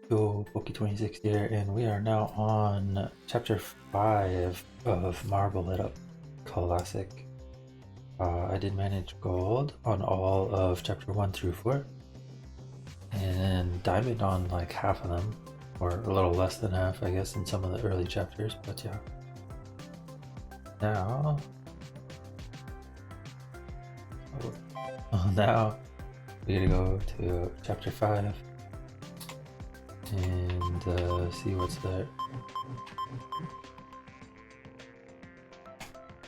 Yo, Poki26 here, and we are now on chapter 5 of Marble Lit Up Classic. I did manage gold on all of chapter 1 through 4, and diamond on like half of them, or a little less than half, I guess, in some of the early chapters, but yeah. Now, now we gotta go to chapter 5 and see what's there.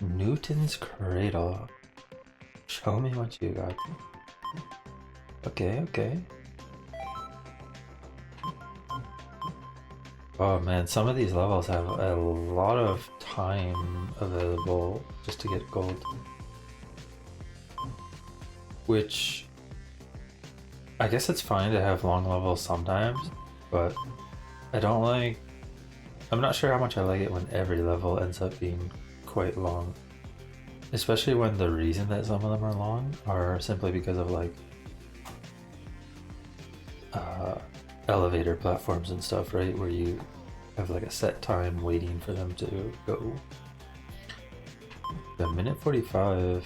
Newton's Cradle. Show me what you got. Okay. Oh man, some of these levels have a lot of time available just to get gold. Which, I guess it's fine to have long levels sometimes, but I don't like... I'm not sure how much I like it when every level ends up being quite long. Especially when the reason that some of them are long are simply because of like elevator platforms and stuff, right? Where you have like a set time waiting for them to go. The minute 45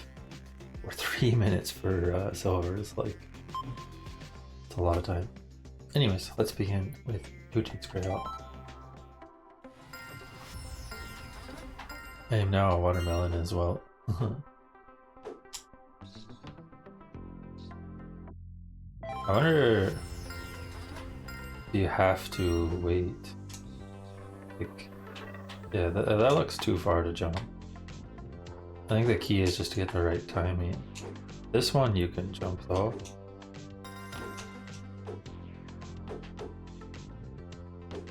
or 3 minutes for silver is like, it's a lot of time. Anyways, let's begin with Newton's Cradle. I am now a watermelon as well. I wonder if you have to wait. Like, yeah, that looks too far to jump. I think the key is just to get the right timing. This one you can jump though.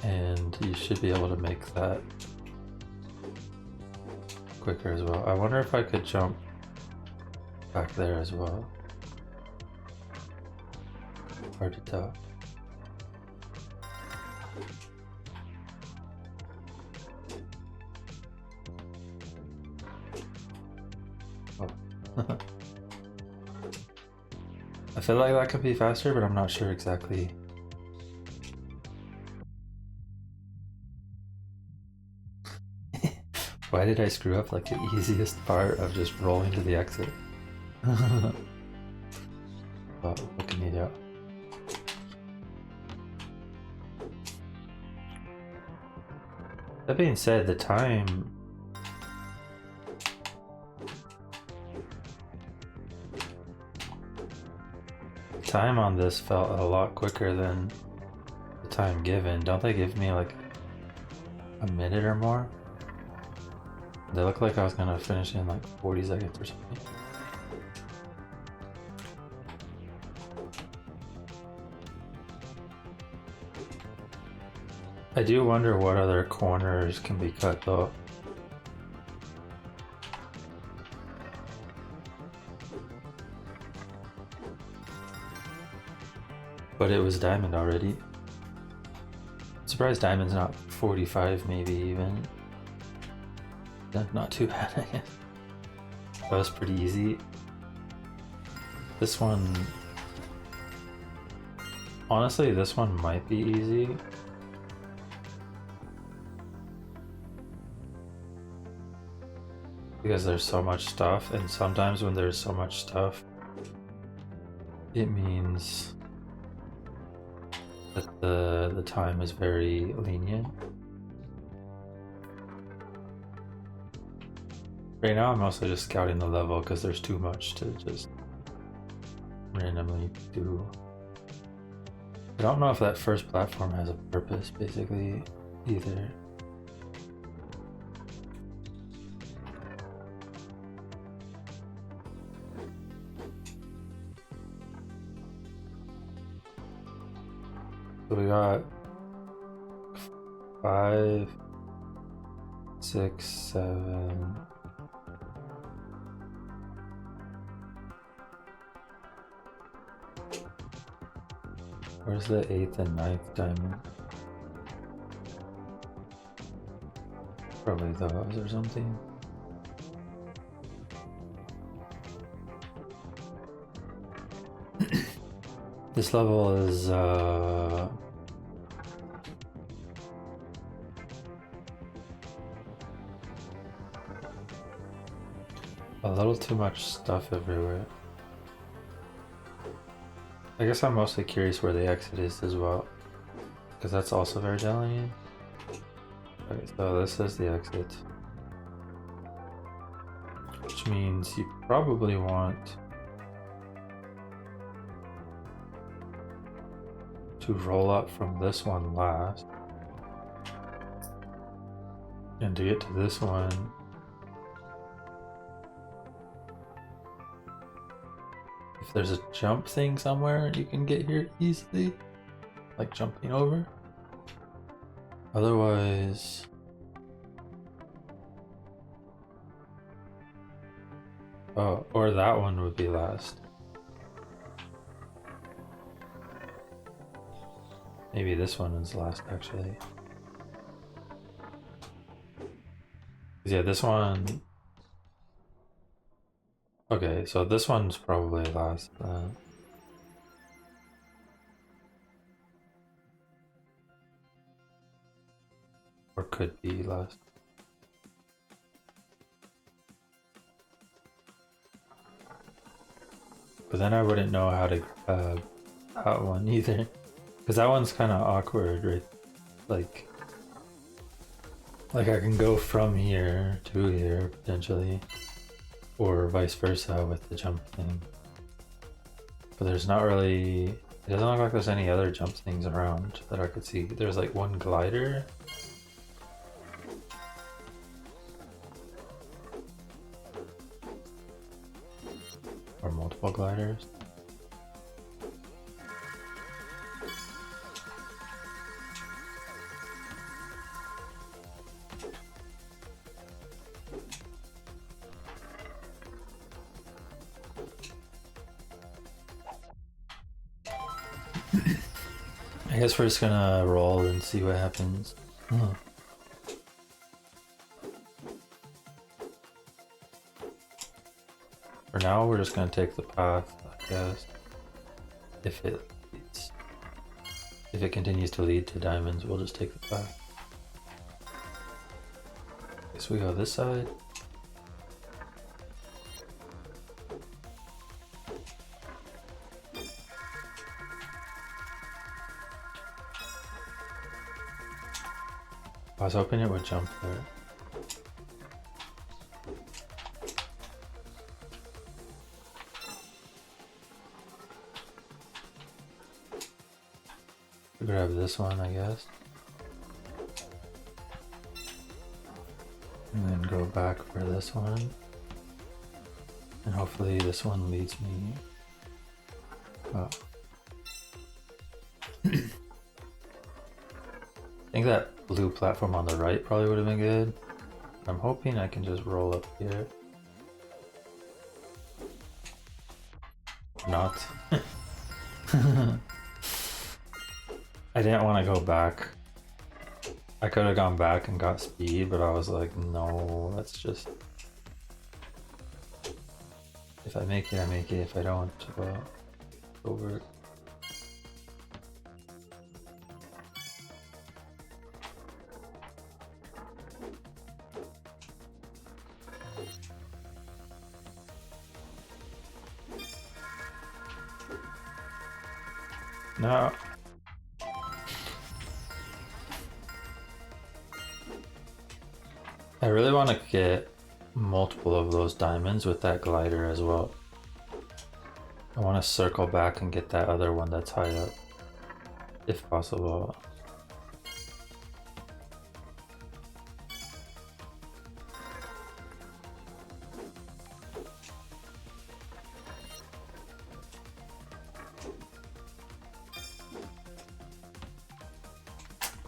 And you should be able to make that quicker as well. I wonder if I could jump back there as well. Hard to tell. Oh. I feel like that could be faster, but I'm not sure exactly. Why did I screw up like the easiest part of just rolling to the exit? Oh, what can you do? That being said, the time on this felt a lot quicker than the time given. Don't they give me like a minute or more? They look like I was gonna finish in like 40 seconds or something. I do wonder what other corners can be cut though. But it was diamond already. Surprised diamond's not 45 maybe even. Not too bad, I guess. That was pretty easy. This one... Honestly, this one might be easy. Because there's so much stuff, and sometimes when there's so much stuff, it means that the time is very lenient. Right now I'm mostly just scouting the level because there's too much to just randomly do. I don't know if that first platform has a purpose basically either. So we got 5, 6, 7. Where's the 8th and 9th diamond? Probably those or something. This level is a little too much stuff everywhere. I guess I'm mostly curious where the exit is as well, because that's also very challenging. Okay, so this is the exit, which means you probably want to roll up from this one last, and to get to this one, if there's a jump thing somewhere, you can get here easily, like jumping over. Otherwise, oh, or that one would be last. Maybe this one is last, actually. Yeah, this one... Okay, so this one's probably last. Or could be last. But then I wouldn't know how to grab that one either. Because that one's kind of awkward, right? Like I can go from here to here, potentially. Or vice versa with the jump thing. But there's not really... It doesn't look like there's any other jump things around that I could see. There's like one glider. Or multiple gliders. I guess we're just gonna roll and see what happens. For now, we're just gonna take the path, I guess. If it continues to lead to diamonds, we'll just take the path. Guess we go this side. I was hoping it would jump there. Grab this one, I guess. And then go back for this one. And hopefully this one leads me up. I think that blue platform on the right probably would have been good. I'm hoping I can just roll up here. Not. I didn't want to go back. I could have gone back and got speed, but I was like, no, let's just... If I make it, I make it. If I don't, well, over. No. I really want to get multiple of those diamonds with that glider as well. I want to circle back and get that other one that's high up, if possible.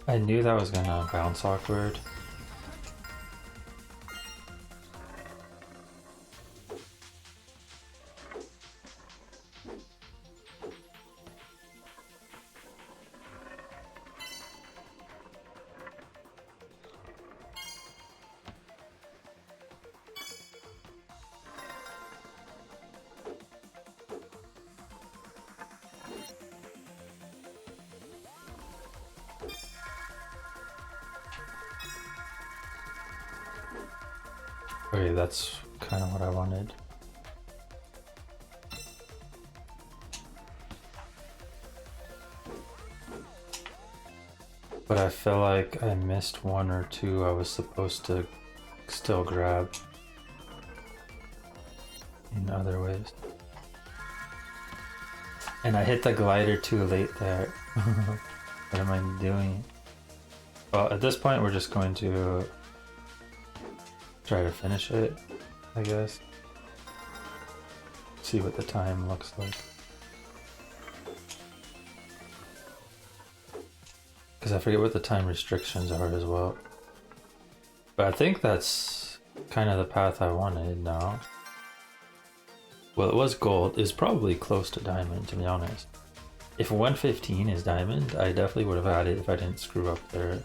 I knew that was gonna bounce awkward. Okay, that's kind of what I wanted. But I feel like I missed one or two I was supposed to still grab in other ways. And I hit the glider too late there. What am I doing? Well, at this point we're just going to try to finish it, I guess. See what the time looks like. Because I forget what the time restrictions are as well. But I think that's kind of the path I wanted now. Well, it was gold. It's probably close to diamond, to be honest. If 115 is diamond, I definitely would have had it if I didn't screw up there.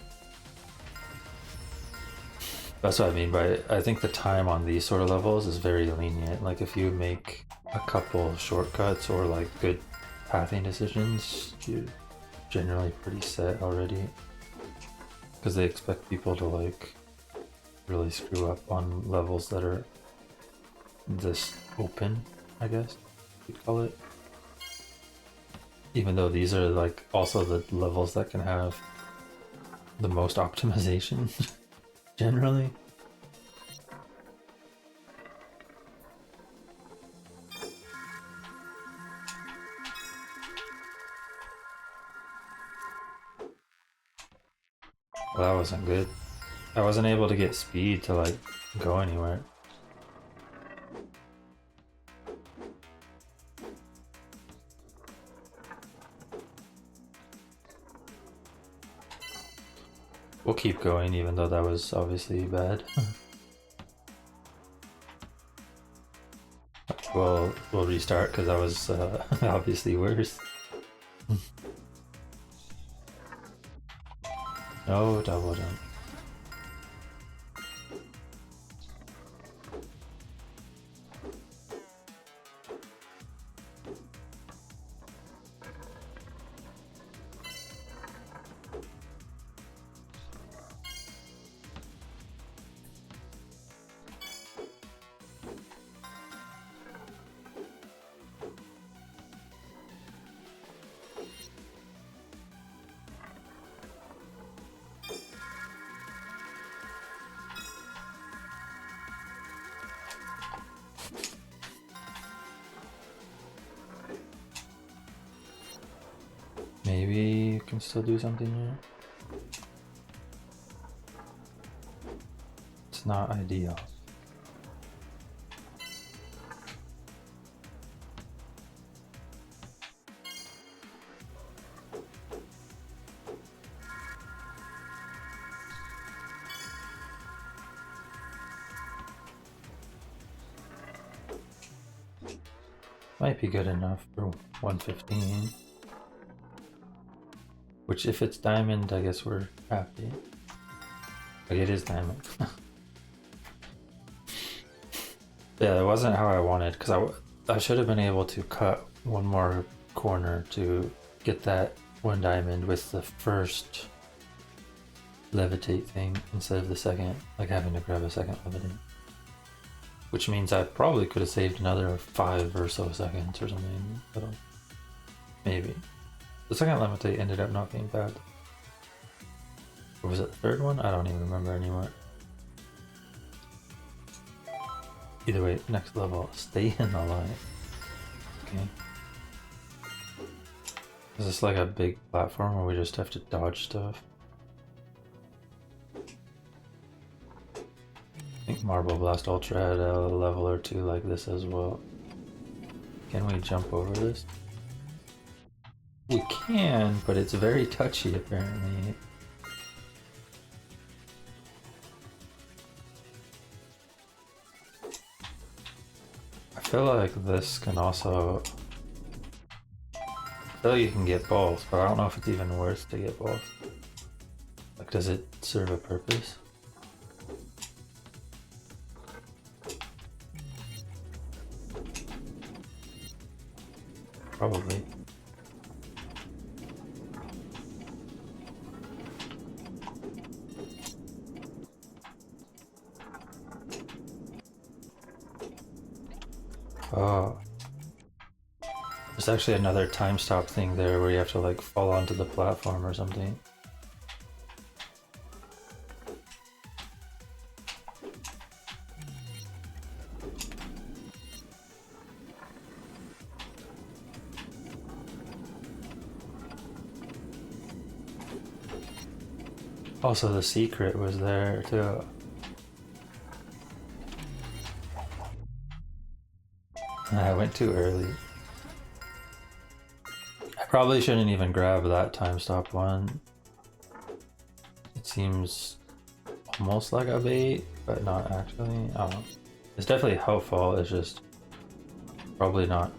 That's what I mean by I think the time on these sort of levels is very lenient. Like if you make a couple shortcuts or like good pathing decisions, you're generally pretty set already. Because they expect people to like really screw up on levels that are this open, I guess you'd call it. Even though these are like also the levels that can have the most optimization generally. Well, that wasn't good. I wasn't able to get speed to like go anywhere. We'll keep going even though that was obviously bad. We'll restart because that was obviously worse. No double jump. Maybe you can still do something here. It's not ideal. Might be good enough for 115. Which if it's diamond, I guess we're happy. Like it is diamond. Yeah, it wasn't how I wanted because I should have been able to cut one more corner to get that one diamond with the first levitate thing instead of the second, like having to grab a second levitate. Which means I probably could have saved another 5 or so seconds or something. But maybe. The second levitate ended up not being bad. Or was it the third one? I don't even remember anymore. Either way, next level, stay in the line. Okay. Is this like a big platform where we just have to dodge stuff? I think Marble Blast Ultra had a level or two like this as well. Can we jump over this? We can, but it's very touchy apparently. I feel like this can also... I feel like you can get both, but I don't know if it's even worth to get both. Like, does it serve a purpose? Probably. Oh. There's actually another time stop thing there where you have to like fall onto the platform or something. Also, the secret was there too. I went too early. I probably shouldn't even grab that time stop one. It seems almost like a bait, but not actually. I don't know. It's definitely helpful, it's just probably not.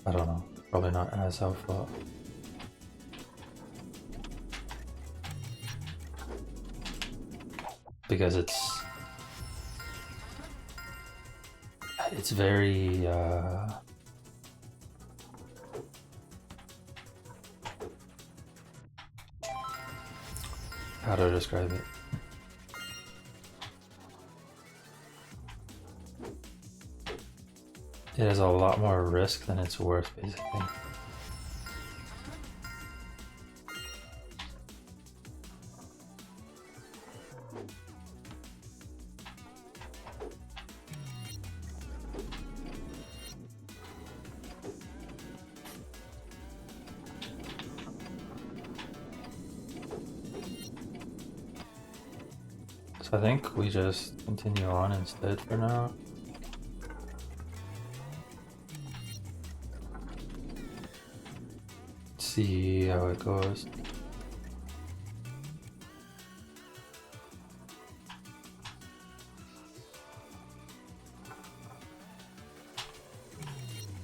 I don't know. Probably not as helpful. Because it's very how to describe it? It has a lot more risk than it's worth, basically. So I think we just continue on instead for now. See how it goes.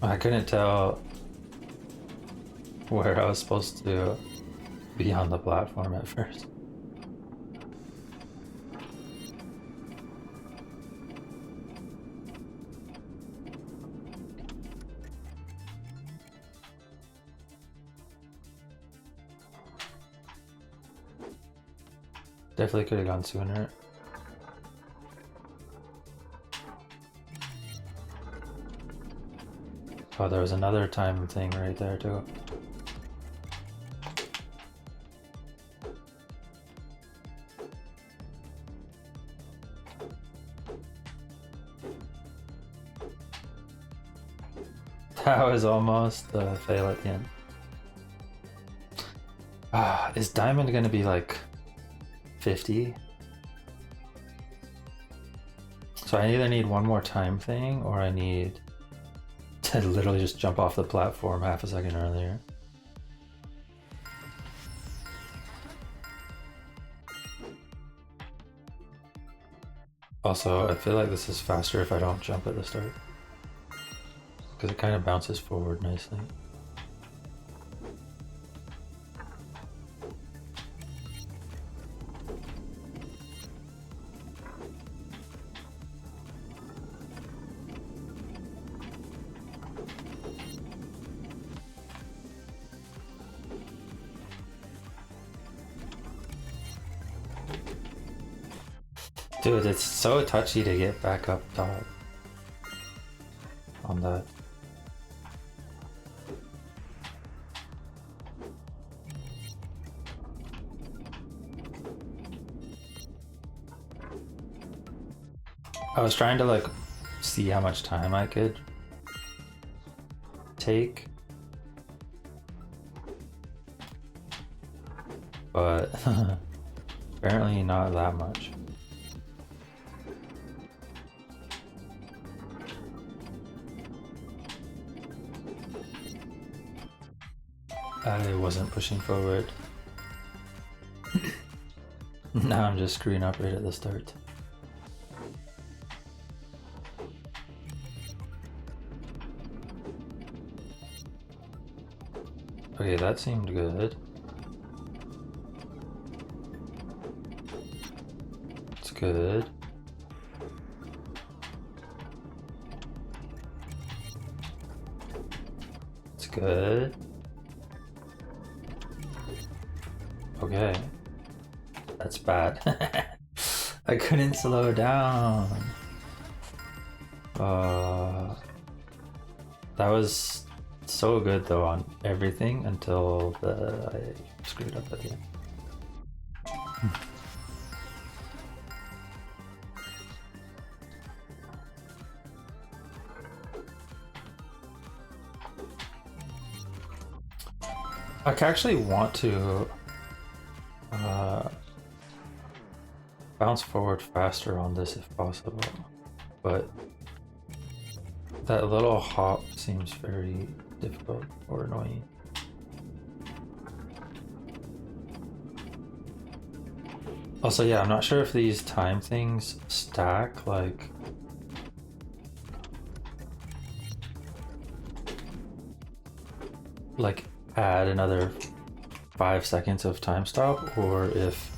I couldn't tell where I was supposed to be on the platform at first. Definitely could have gone sooner. Oh, there was another time thing right there too. That was almost a fail at the end. Is diamond gonna be like 50? So I either need one more time thing or I need to literally just jump off the platform half a second earlier. Also, I feel like this is faster if I don't jump at the start, because it kind of bounces forward nicely. Dude, it's so touchy to get back up top on that. I was trying to like see how much time I could take, but apparently not that much. I wasn't pushing forward. Now I'm just screwing up right at the start. Okay, that seemed good. It's good. It's good. Okay. That's bad. I couldn't slow down. That was so good though on everything until I screwed up at the end. I actually want to bounce forward faster on this if possible, but that little hop seems very difficult or annoying. Also, yeah, I'm not sure if these time things stack, like add another 5 seconds of time stop, or if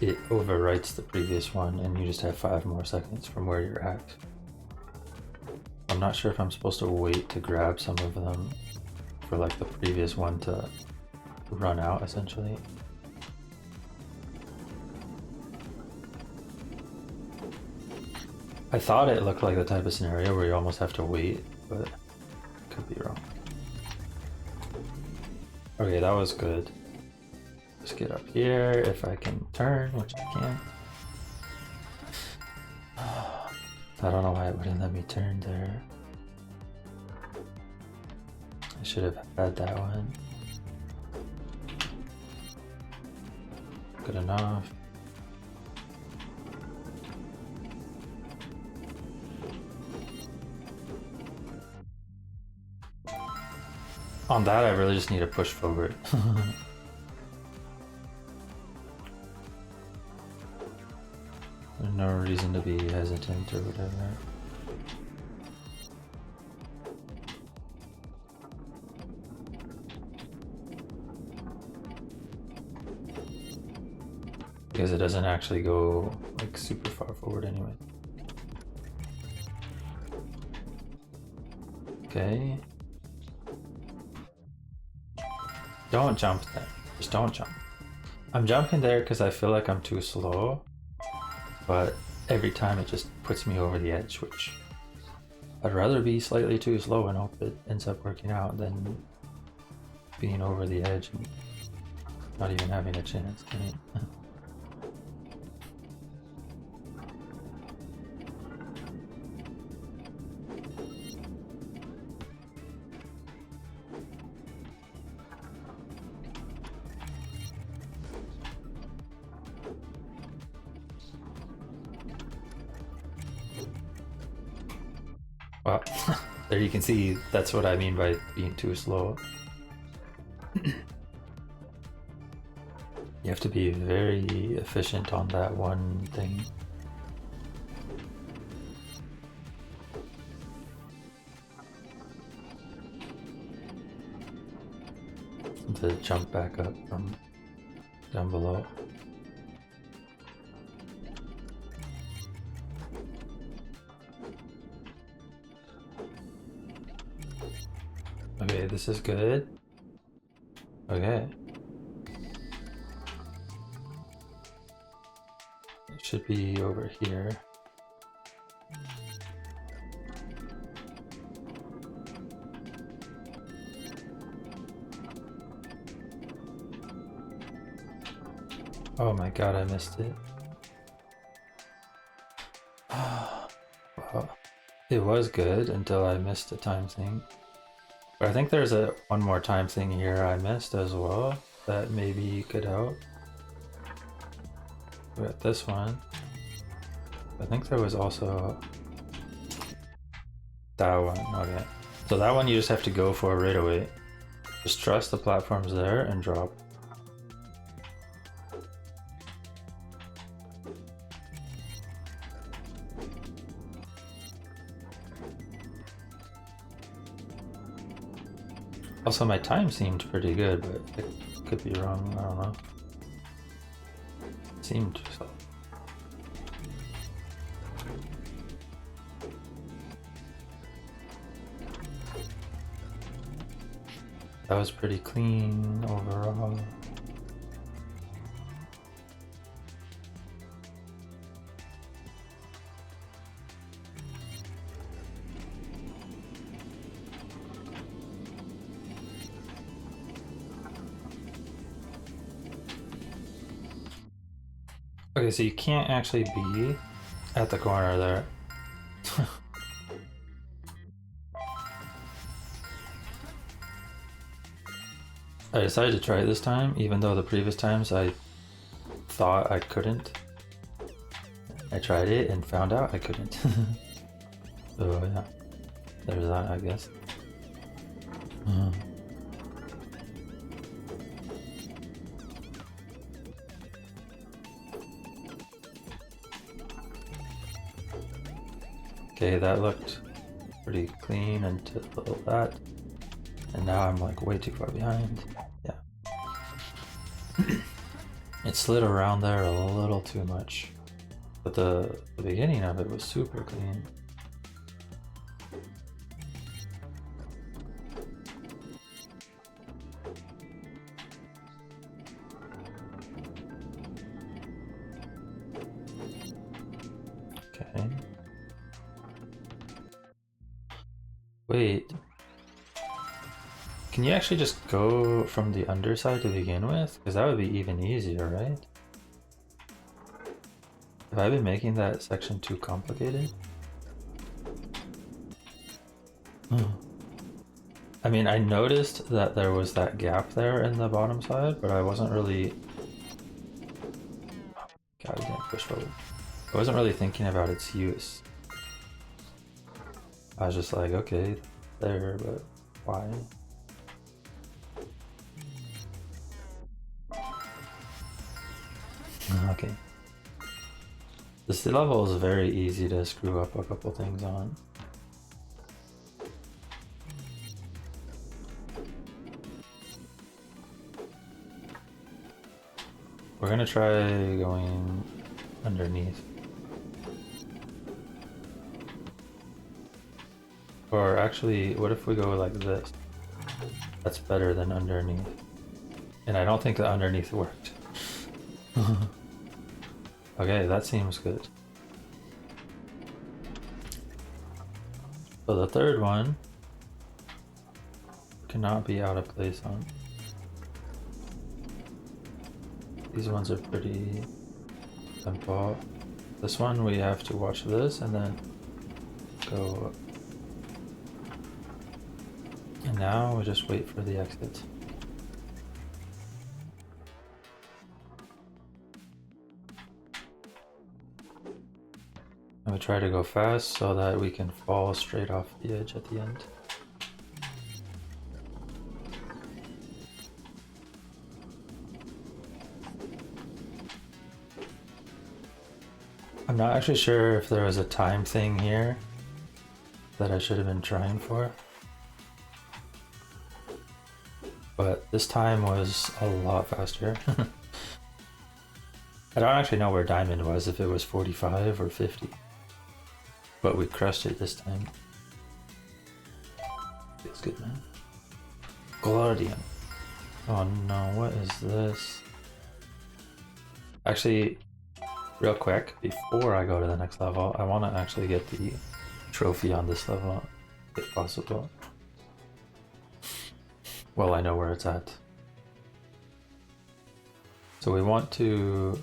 it overwrites the previous one and you just have 5 more seconds from where you're at. I'm not sure if I'm supposed to wait to grab some of them for like the previous one to run out essentially. I thought it looked like the type of scenario where you almost have to wait, but could be wrong. Okay, that was good. Let's get up here if I can turn, which I can. I don't know why it wouldn't let me turn there. I should have had that one. Good enough. On that, I really just need to push forward. There's no reason to be hesitant or whatever. Because it doesn't actually go like super far forward anyway. Okay. Don't jump there. Just don't jump. I'm jumping there because I feel like I'm too slow, but every time it just puts me over the edge, which I'd rather be slightly too slow and hope it ends up working out than being over the edge and not even having a chance. Well, there you can see that's what I mean by being too slow. You have to be very efficient on that one thing. To jump back up from down below. Okay, this is good. Okay. It should be over here. Oh my god, I missed it. Well, it was good until I missed the time thing. But I think there's one more time thing here I missed as well that maybe could help. We got this one. I think there was also that one. Okay. So that one you just have to go for right away. Just trust the platform's there and drop. Also, my time seemed pretty good, but it could be wrong. I don't know. It seemed so. That was pretty clean overall. Okay, so you can't actually be at the corner there. I decided to try it this time, even though the previous times I thought I couldn't. I tried it and found out I couldn't. So yeah, there's that, I guess. Okay, that looked pretty clean until that. And now I'm like way too far behind. Yeah. It slid around there a little too much. But the beginning of it was super clean. Okay. Wait. Can you actually just go from the underside to begin with? Because that would be even easier, right? Have I been making that section too complicated? I mean, I noticed that there was that gap there in the bottom side, but I wasn't really... God, I didn't push forward. I wasn't really thinking about its use. I was just like, okay, there, but why? Okay. This level is very easy to screw up a couple things on. We're gonna try going underneath. Or actually, what if we go like this? That's better than underneath. And I don't think the underneath worked. Okay, that seems good. So the third one cannot be out of place on. These ones are pretty simple. This one we have to watch this and then go up. And now we just wait for the exit. And we try to go fast so that we can fall straight off the edge at the end. I'm not actually sure if there was a time thing here that I should have been trying for. But this time was a lot faster. I don't actually know where diamond was, if it was 45 or 50. But we crushed it this time. Feels good, man. Gladium. Oh no, what is this? Actually, real quick, before I go to the next level, I want to actually get the trophy on this level, if possible. Well, I know where it's at. So we want to...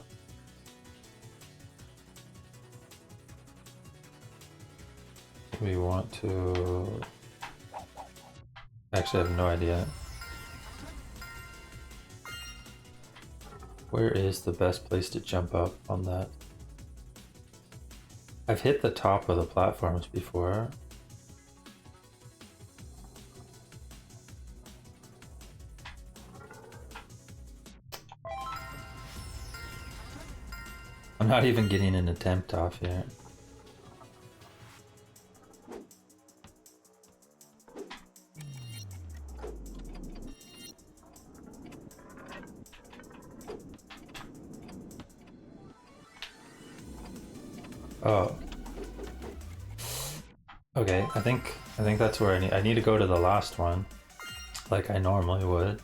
Actually, I have no idea. Where is the best place to jump up on that? I've hit the top of the platforms before. I'm not even getting an attempt off here. Oh. Okay, I think that's where I need to go to the last one, like I normally would.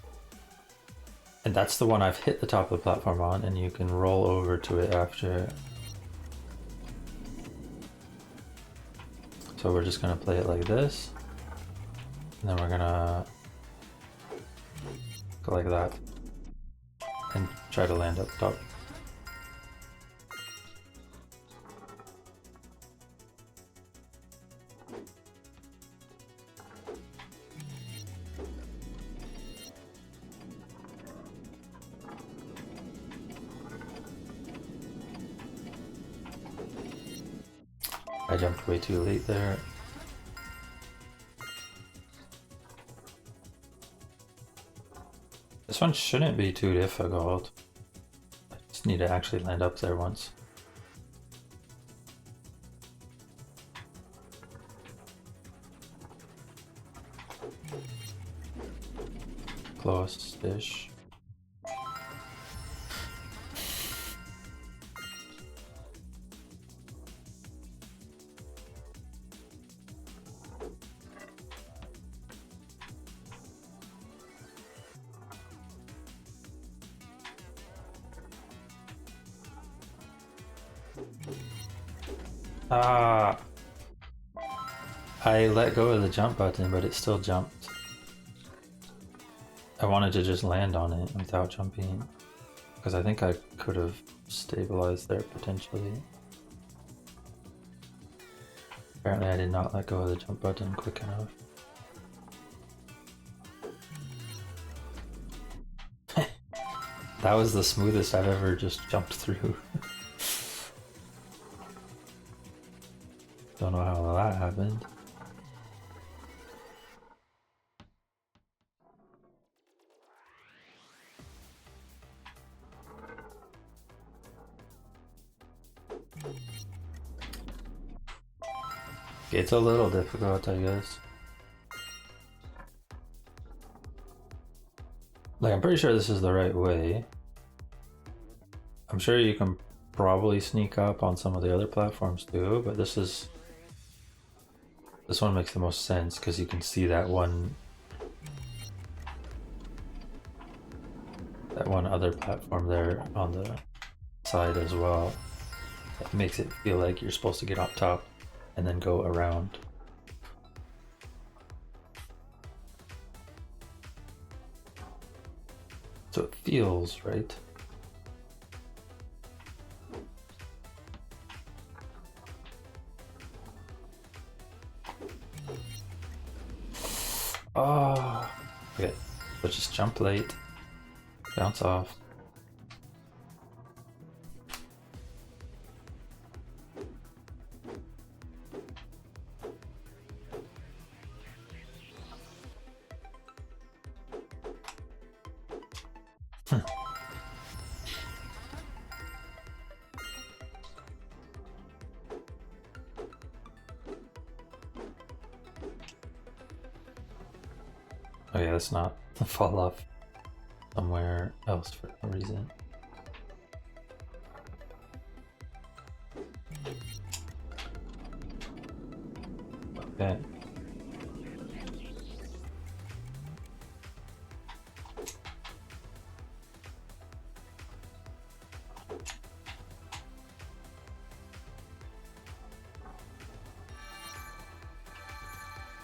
And that's the one I've hit the top of the platform on, and you can roll over to it after. So we're just gonna play it like this, and then we're gonna go like that, and try to land up top. jumped way too late there. This one shouldn't be too difficult. I just need to actually land up there once. Close-ish. Ah! I let go of the jump button, but it still jumped. I wanted to just land on it without jumping, because I think I could have stabilized there potentially. Apparently I did not let go of the jump button quick enough. That was the smoothest I've ever just jumped through. Don't know how that happened. It's a little difficult, I guess. Like, I'm pretty sure this is the right way. I'm sure you can probably sneak up on some of the other platforms too, but this one makes the most sense because you can see that one other platform there on the side as well. It makes it feel like you're supposed to get up top and then go around. So it feels right. Oh, okay. So just jump late, bounce off. Oh yeah, let's not fall off somewhere else for no reason. Okay.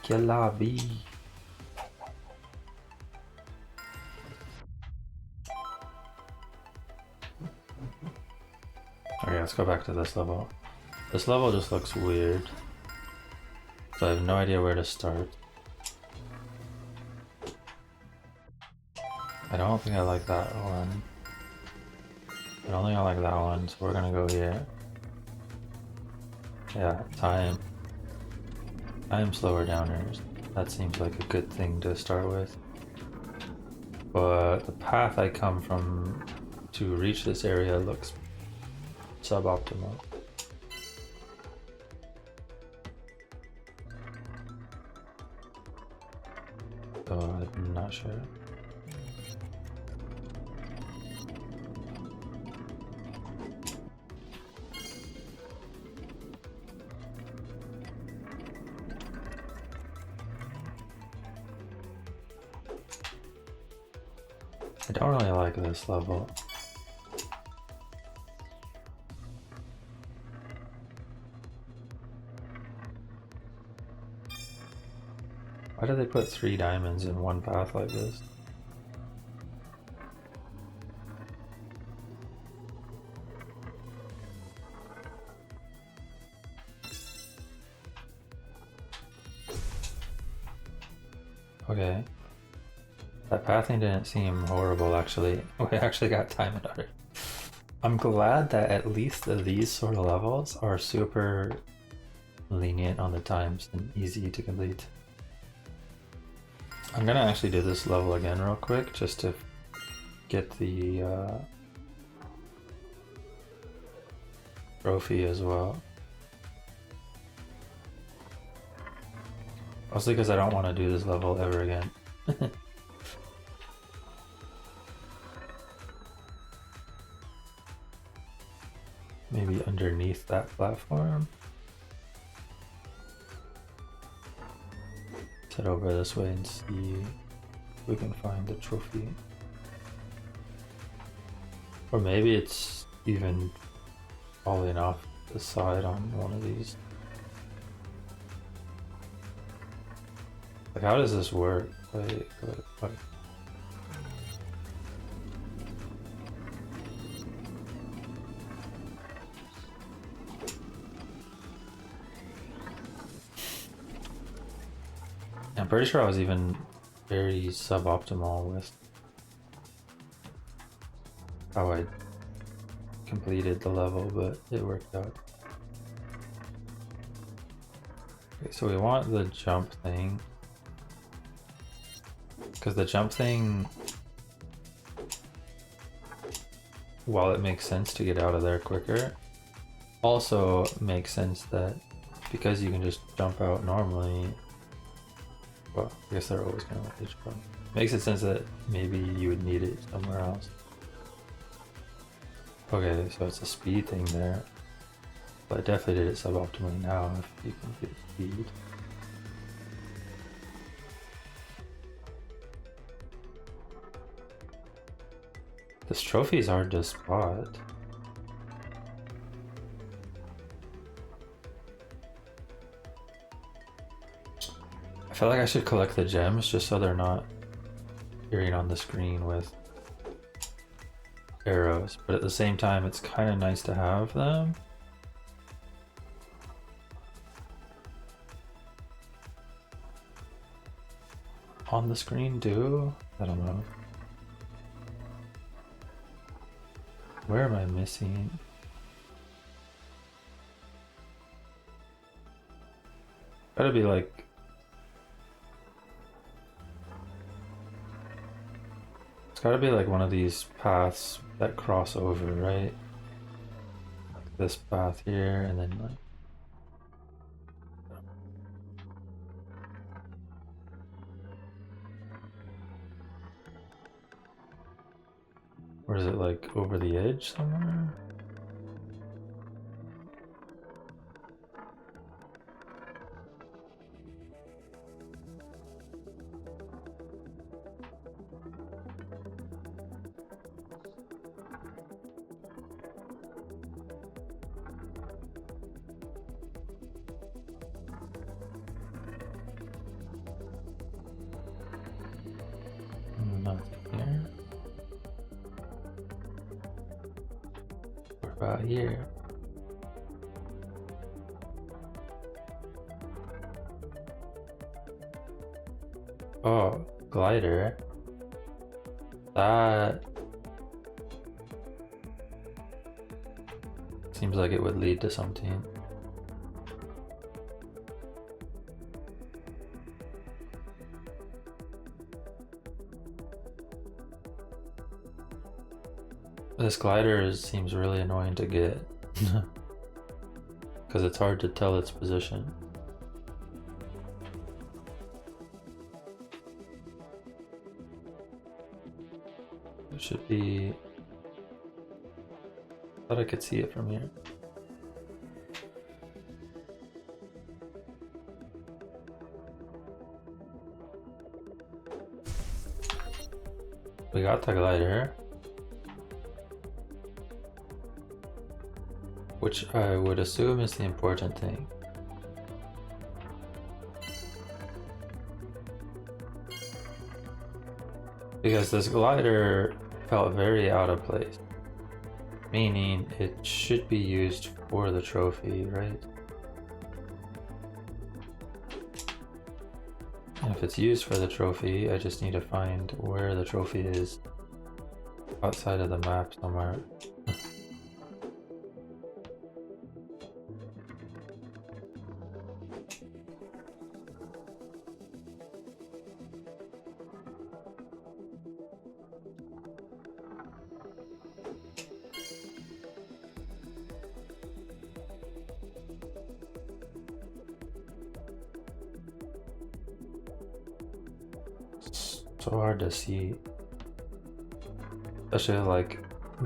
Killer bee. Okay, let's go back to this level. This level just looks weird. So I have no idea where to start. I don't think I like that one. I don't think I like that one, so we're gonna go here. Yeah, time slower downers. That seems like a good thing to start with. But the path I come from to reach this area looks suboptimal. So I'm not sure. I don't really like this level. Why do they put 3 diamonds in one path like this? Okay. That pathing didn't seem horrible actually. We actually got time and order. I'm glad that at least these sort of levels are super lenient on the times and easy to complete. I'm gonna actually do this level again real quick just to get the trophy as well. Mostly because I don't want to do this level ever again. Maybe underneath that platform. Let's head over this way and see if we can find the trophy. Or maybe it's even falling off the side on one of these. Like, how does this work? Like. I'm pretty sure I was even very suboptimal with how I completed the level, but it worked out. Okay, so we want the jump thing, because the jump thing, while it makes sense to get out of there quicker, also makes sense that because you can just jump out normally, well, I guess they're always going to let you jump. Makes it sense that maybe you would need it somewhere else. Okay, so it's a speed thing there. But I definitely did it suboptimally now if you can get speed. This trophy is hard to spot. I feel like I should collect the gems just so they're not appearing on the screen with arrows, but at the same time it's kind of nice to have them. On the screen too? I don't know. Where am I missing? Gotta be like... It's gotta be like one of these paths that cross over, right? Like this path here, and then like... Or is it like over the edge somewhere? Nothing here. What about here? Oh, glider. That seems like it would lead to something. This glider seems really annoying to get because it's hard to tell its position. It should be... I thought I could see it from here. We got the glider, which I would assume is the important thing. Because this glider felt very out of place, meaning it should be used for the trophy, right? And if it's used for the trophy, I just need to find where the trophy is outside of the map somewhere. so hard to see, especially like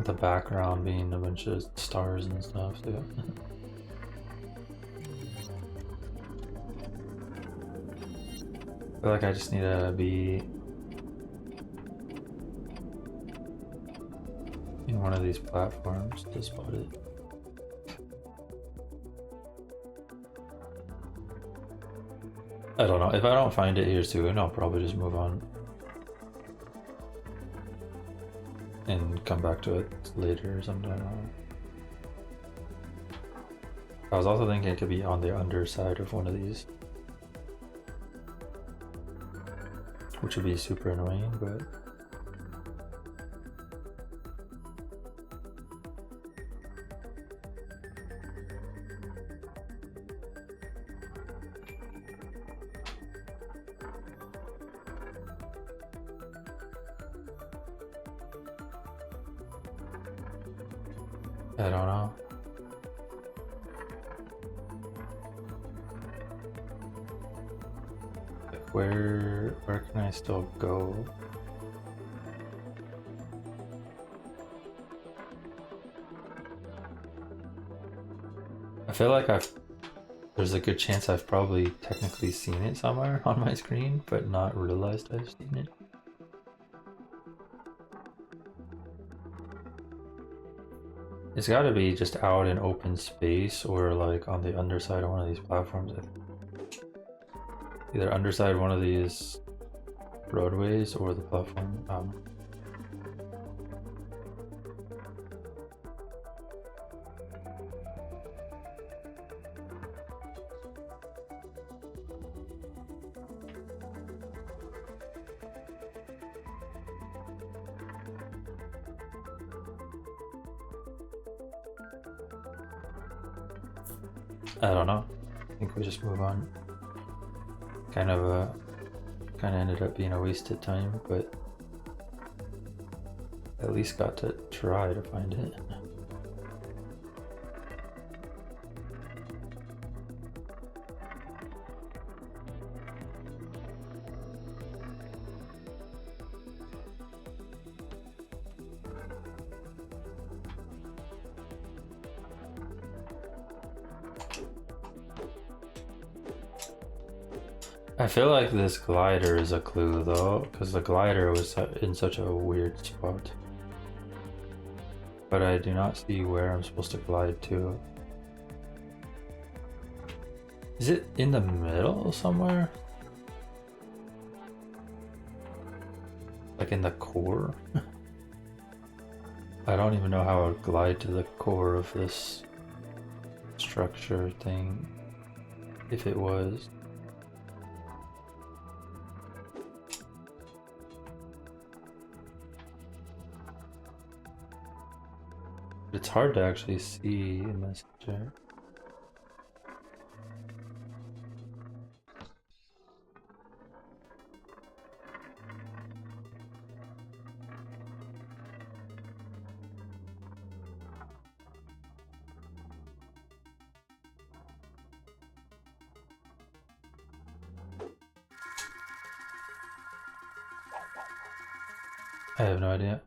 the background being a bunch of stars and stuff. So. I feel like I just need to be in one of these platforms to spot it. I don't know. If I don't find it here soon, I'll probably just move on and come back to it later or something. I don't know. I was also thinking it could be on the underside of one of these, which would be super annoying, but I don't know. Like where can I still go? I feel like there's a good chance I've probably technically seen it somewhere on my screen, but not realized I've seen it. It's got to be just out in open space or like on the underside of one of these platforms. Either underside one of these roadways or the platform. I don't know. I think we just move on. Kind of ended up being a wasted time, but at least got to try to find it. I feel like this glider is a clue though, because the glider was in such a weird spot. But I do not see where I'm supposed to glide to. Is it in the middle somewhere? Like in the core? I don't even know how I would glide to the core of this structure thing, if it was. It's hard to actually see in this picture. I have no idea.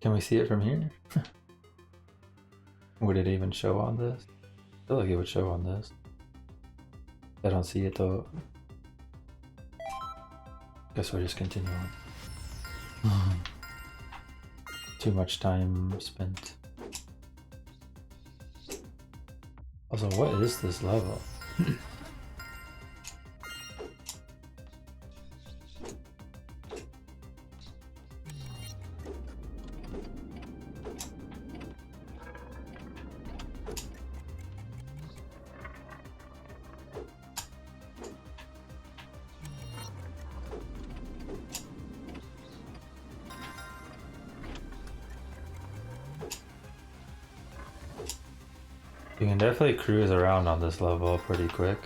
Can we see it from here? Would it even show on this? I feel like it would show on this. I don't see it though. Guess we'll just continue on. Too much time spent. Also, what is this level? You can definitely cruise around on this level pretty quick.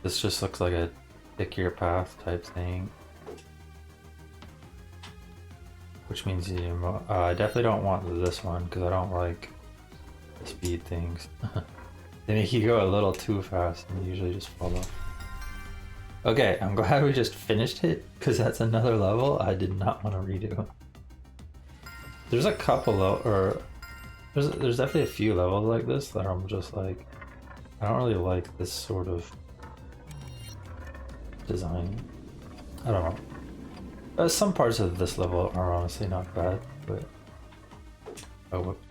This just looks like a pick your path type thing. Which means you, I definitely don't want this one because I don't like the speed things. They make you go a little too fast and you usually just fall off. Okay, I'm glad we just finished it, because that's another level I did not want to redo. There's a couple or there's definitely a few levels like this that I'm just like, I don't really like this sort of design. I don't know. Some parts of this level are honestly not bad, but oh, whoops.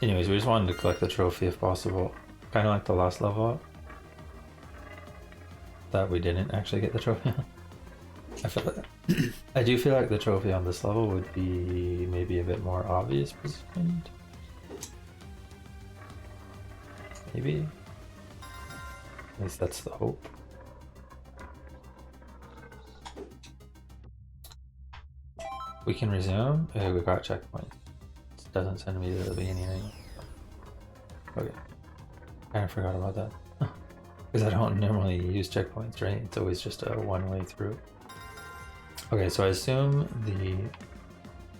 Anyways, we just wanted to collect the trophy if possible. Kind of like the last level that we didn't actually get the trophy on. I do feel like the trophy on this level would be maybe a bit more obvious positioned. Maybe. At least that's the hope. We can resume. Okay, we got checkpoint. It doesn't send me to the beginning anymore. Okay. Kind of forgot about that. Because I don't normally use checkpoints, right? It's always just a one-way through. Okay, so I assume the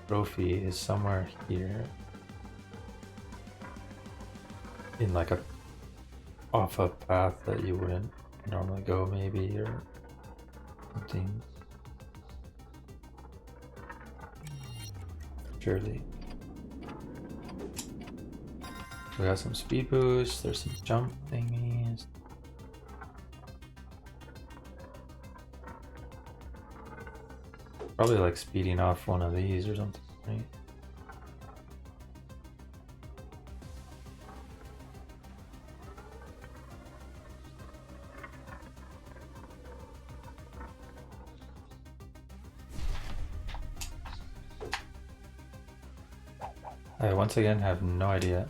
trophy is somewhere here. In like a off a path that you wouldn't normally go, maybe, or something. Surely. We got some speed boosts, there's some jump thingies. Probably like speeding off one of these or something, right? I once again have no idea.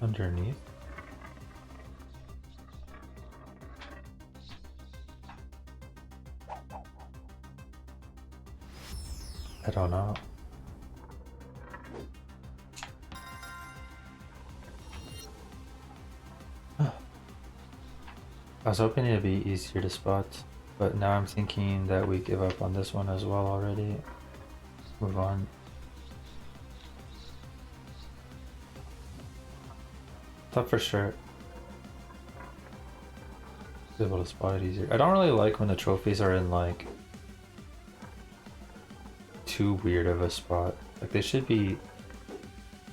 Underneath. I don't know. I was hoping it'd be easier to spot, but now I'm thinking that we give up on this one as well already. Move on. Thought for sure be able to spot it easier. I don't really like when the trophies are in like too weird of a spot. Like they should be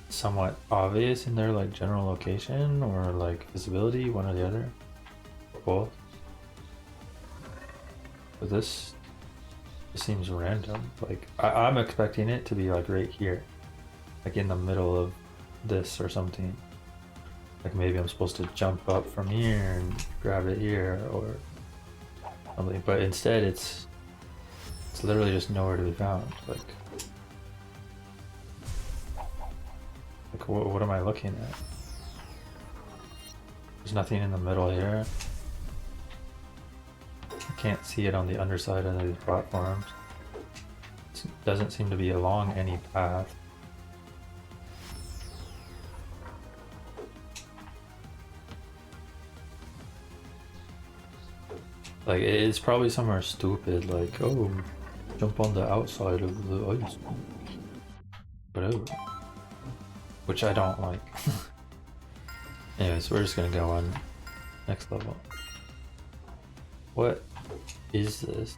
somewhat obvious in their like general location or like visibility, one or the other. Both. But this seems random. Like I'm expecting it to be like right here, like in the middle of this or something. Like maybe I'm supposed to jump up from here and grab it here or something. But instead, it's literally just nowhere to be found. Like what am I looking at? There's nothing in the middle here. I can't see it on the underside of these platforms. It doesn't seem to be along any path. Like it's probably somewhere stupid, like oh, jump on the outside of the ice, whatever. Which I don't like. Anyways, we're just gonna go on next level. What is this?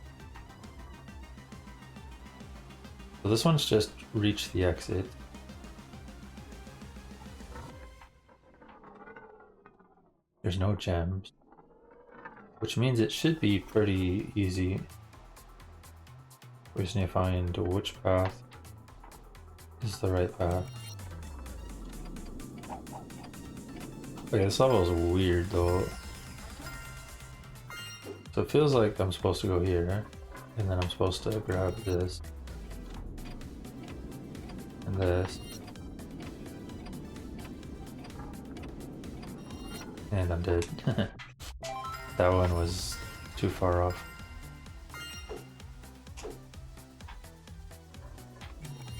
So this one's just reach the exit. There's no gems, which means it should be pretty easy. We just need to find which path is the right path. Okay, this level is weird though. So it feels like I'm supposed to go here, and then I'm supposed to grab this, and this, and I'm dead. That one was too far off.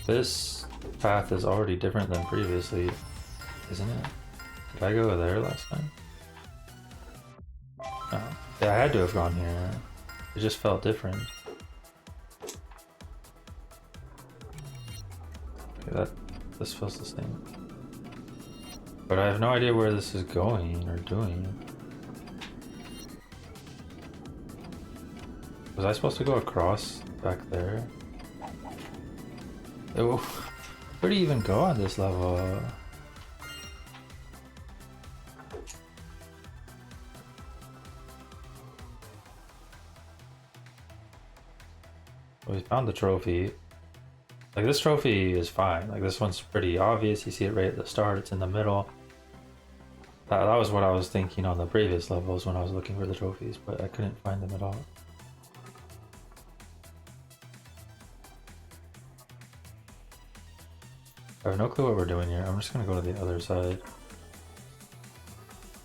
This path is already different than previously, isn't it? Did I go there last time? Yeah, I had to have gone here. It just felt different. Okay, this feels the same. But I have no idea where this is going or doing. Was I supposed to go across back there? Oh, where do you even go on this level? We found the trophy. Like, this trophy is fine. Like, this one's pretty obvious. You see it right at the start. It's in the middle. That was what I was thinking on the previous levels when I was looking for the trophies, but I couldn't find them at all. I have no clue what we're doing here. I'm just gonna go to the other side.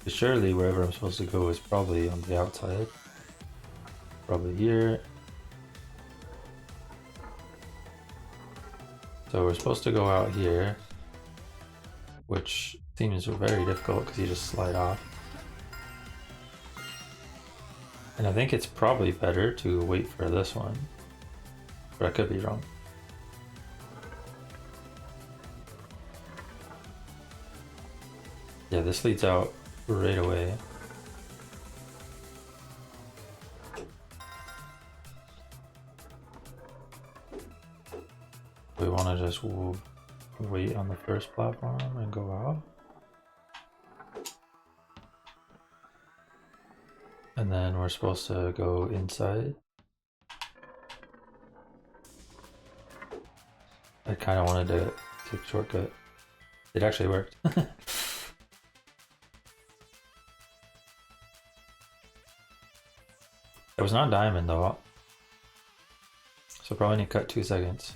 Surely wherever I'm supposed to go is probably on the outside. Probably here. So we're supposed to go out here, which seems very difficult because you just slide off. And I think it's probably better to wait for this one, but I could be wrong. Yeah, this leads out right away. We want to just wait on the first platform and go out. And then we're supposed to go inside. I kind of wanted to take a shortcut. It actually worked. It was not diamond though. So probably need to cut 2 seconds.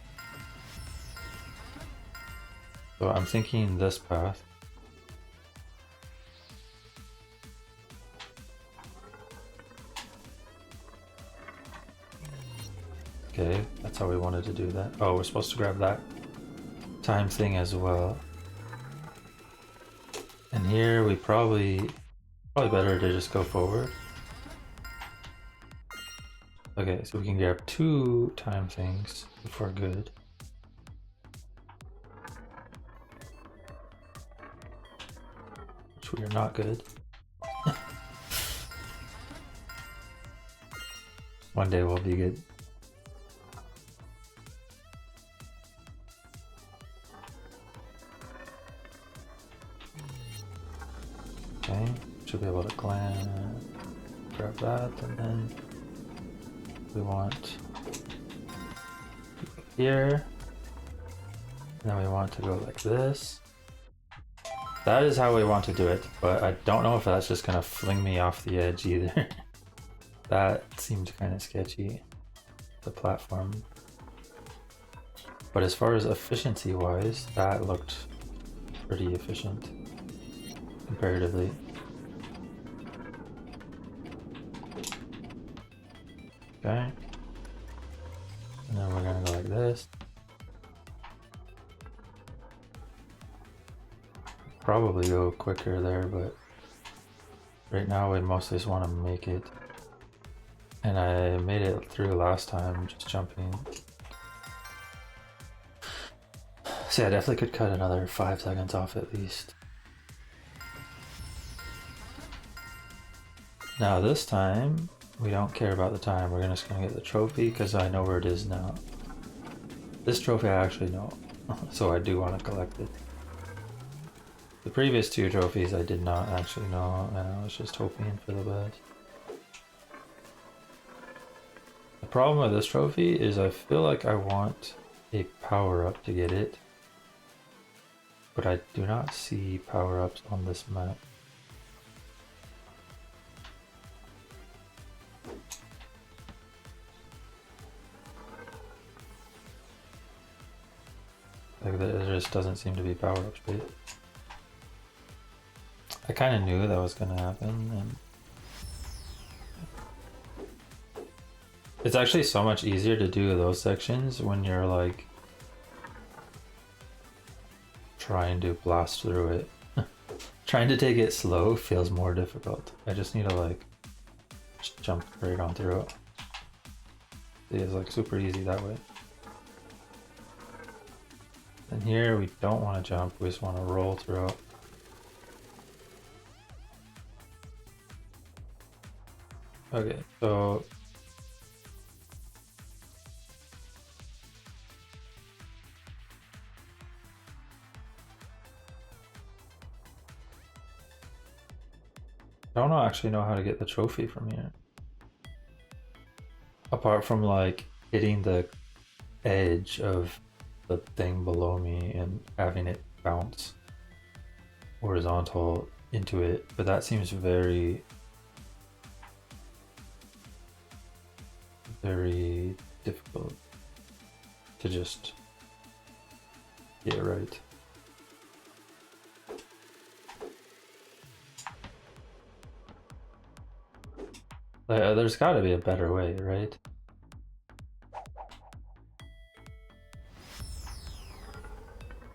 So I'm thinking this path. Okay, that's how we wanted to do that. Oh, we're supposed to grab that time thing as well. And here we probably better to just go forward. Okay, so we can grab 2 time things if we're good. Which we are not good. One day we'll be good. Okay, should be able to grab that, and then we want here, and then we want to go like this. That is how we want to do it, but I don't know if that's just gonna fling me off the edge either. That seems kind of sketchy, the platform. But as far as efficiency wise, that looked pretty efficient comparatively. Okay. And then we're gonna go like this. Probably go quicker there, but right now we mostly just want to make it. And I made it through last time, just jumping. So yeah, I definitely could cut another 5 seconds off at least. Now this time, we don't care about the time. We're just gonna get the trophy because I know where it is now. This trophy I actually know, so I do want to collect it. The previous 2 trophies I did not actually know, and I was just hoping for the best. The problem with this trophy is I feel like I want a power-up to get it, but I do not see power-ups on this map. Like, there just doesn't seem to be power-ups, but I kind of knew that was gonna happen, and it's actually so much easier to do those sections when you're like trying to blast through it. Trying to take it slow feels more difficult. I just need to like Just jump right on through it. It's like super easy that way. And here we don't want to jump, we just want to roll through it. Okay, so I don't actually know how to get the trophy from here. Apart from like hitting the edge of the thing below me and having it bounce horizontal into it, but that seems very difficult to just get right. There's got to be a better way, right?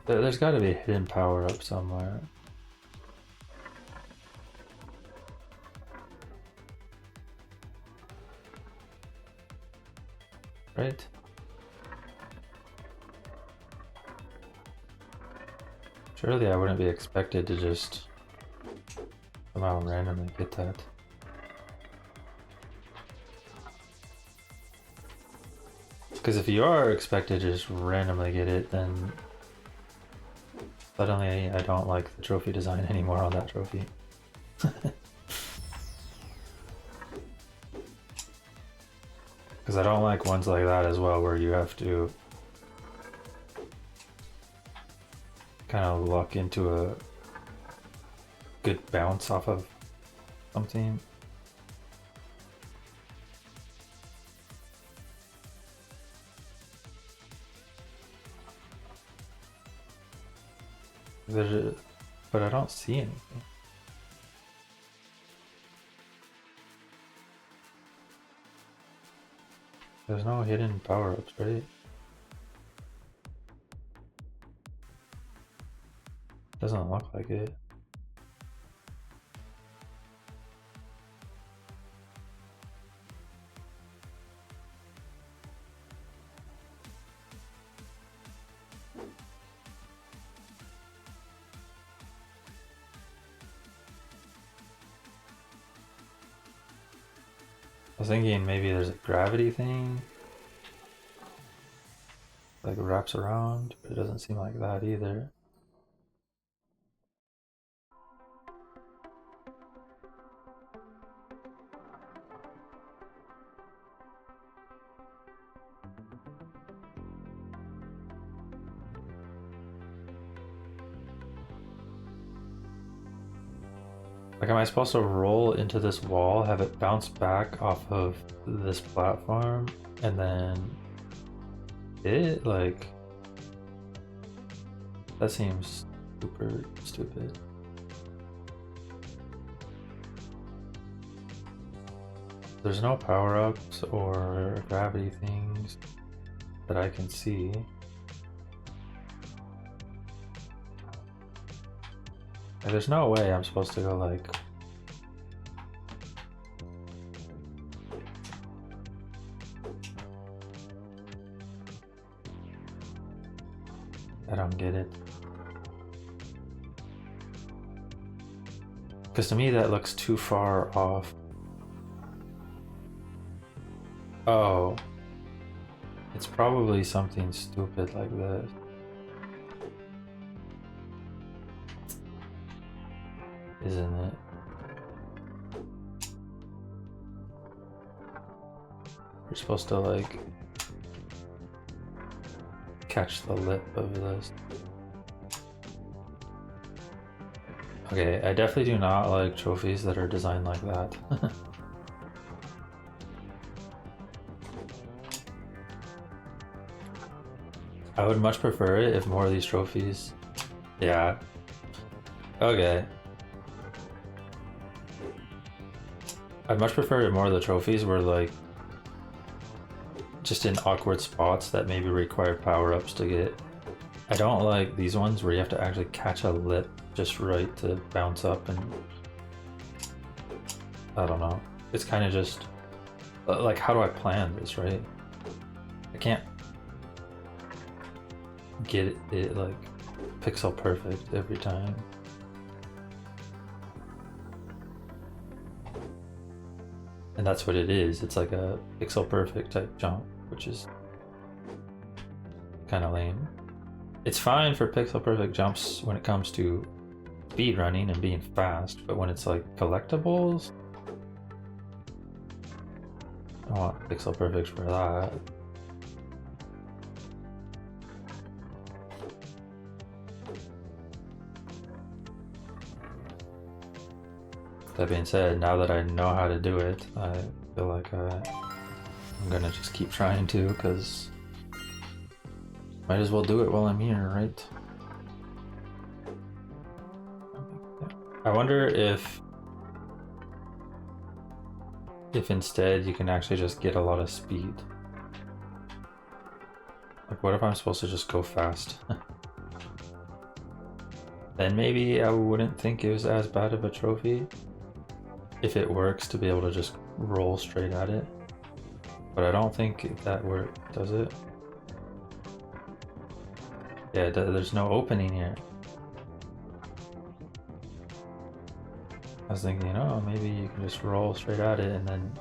There's got to be a hidden power up somewhere. Right? Surely I wouldn't be expected to just somehow randomly get that. Because if you are expected to just randomly get it, then suddenly I don't like the trophy design anymore on that trophy. Because I don't like ones like that as well, where you have to kind of luck into a good bounce off of something. But I don't see anything. There's no hidden power-ups, right? Doesn't look like it. I was thinking maybe there's a gravity thing, like it wraps around, but it doesn't seem like that either. Like, am I supposed to roll into this wall, have it bounce back off of this platform, and then it, like, that seems super stupid. There's no power-ups or gravity things that I can see. Like, there's no way I'm supposed to go like... I don't get it. Because to me that looks too far off. Oh. It's probably something stupid like this. Isn't it? You're supposed to like catch the lip of this. Okay, I definitely do not like trophies that are designed like that. I would much prefer it if more of these trophies... Yeah. Okay. I'd much prefer more of the trophies were like just in awkward spots that maybe require power-ups to get. I don't like these ones where you have to actually catch a lip just right to bounce up, and I don't know. it's kind of just like, how do I plan this, right? I can't get it like pixel perfect every time. And that's what it is. It's like a pixel perfect type jump, which is kind of lame. It's fine for pixel perfect jumps when it comes to speed running and being fast, but when it's like collectibles, I want pixel perfect for that. That being said, now that I know how to do it, I feel like I'm gonna just keep trying to, because might as well do it while I'm here, right? I wonder if instead you can actually just get a lot of speed. Like, what if I'm supposed to just go fast? Then maybe I wouldn't think it was as bad of a trophy if it works to be able to just roll straight at it. But I don't think that works, does it? Yeah, there's no opening here. I was thinking, oh, maybe you can just roll straight at it and then...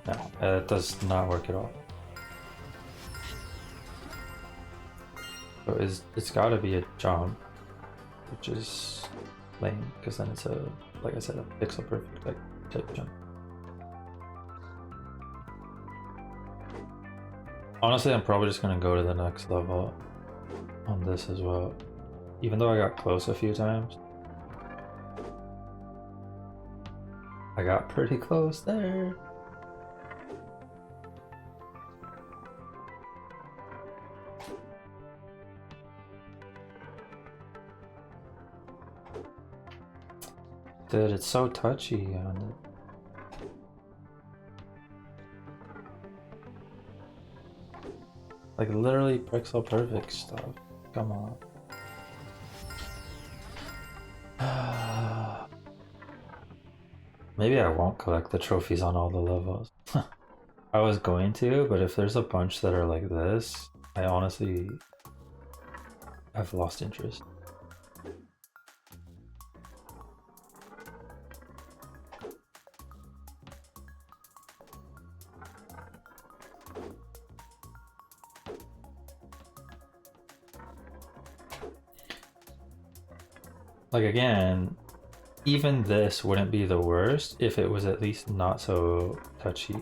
No, that does not work at all. So it's gotta be a jump, which is lame, because then it's a, like I said, a pixel perfect type jump. Honestly, I'm probably just gonna go to the next level on this as well. Even though I got close a few times. I got pretty close there. Dude, it's so touchy on it. Like, literally pixel perfect stuff. Come on. Maybe I won't collect the trophies on all the levels. I was going to, but if there's a bunch that are like this, I honestly have lost interest. Like, again, even this wouldn't be the worst if it was at least not so touchy.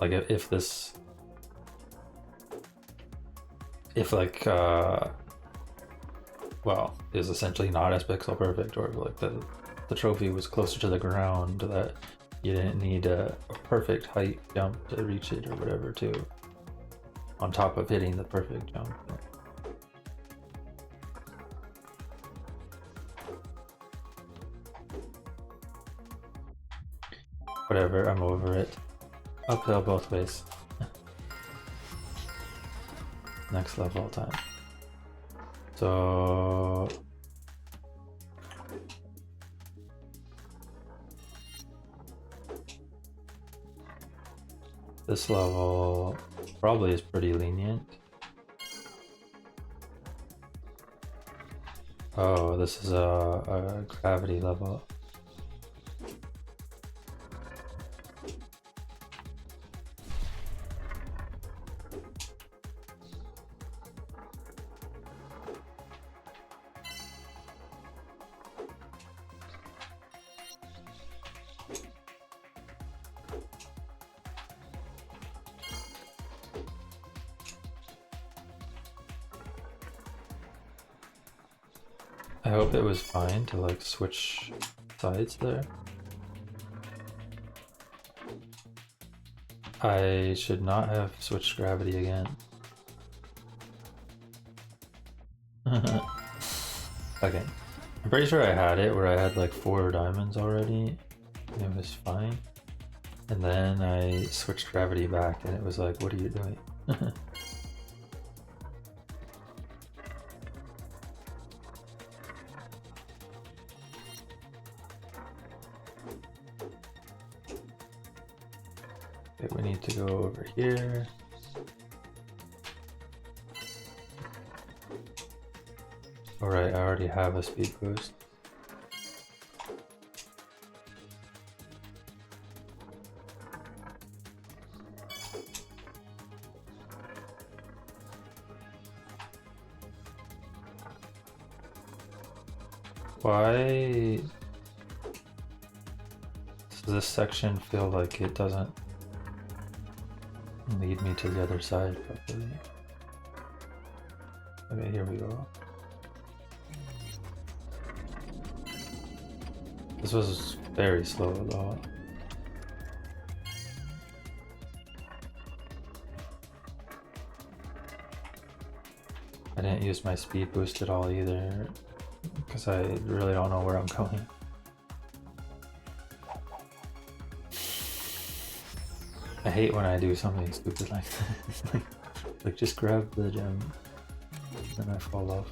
Like, if this... If, like, well, is essentially not as pixel perfect, or like the trophy was closer to the ground, that you didn't need a perfect height jump to reach it or whatever, too. On top of hitting the perfect jump. Whatever, I'm over it. Uphill both ways. Next level time. So... This level probably is pretty lenient. Oh, this is a gravity level. I hope it was fine to like switch sides there. I should not have switched gravity again. Okay. I'm pretty sure I had it where I had like 4 diamonds already. And it was fine. And then I switched gravity back and it was like, what are you doing? Okay, we need to go over here. Alright, I already have a speed boost. Why does this section feel like it doesn't lead me to the other side properly? Okay, here we go. This was very slow though. I didn't use my speed boost at all either, because I really don't know where I'm going. I hate when I do something stupid like that. Like just grab the gem and I fall off.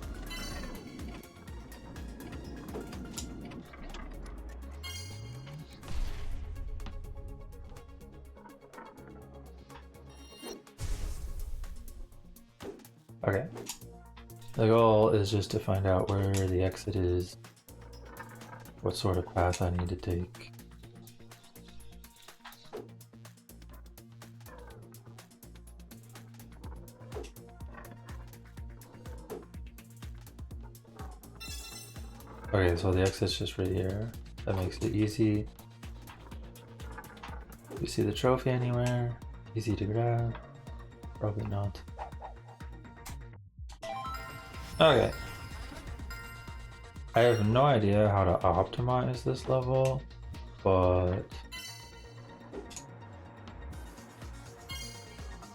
Okay. The goal is just to find out where the exit is, what sort of path I need to take. Okay, so the exit's just right here. That makes it easy. You see the trophy anywhere? Easy to grab? Probably not. Okay. I have no idea how to optimize this level, but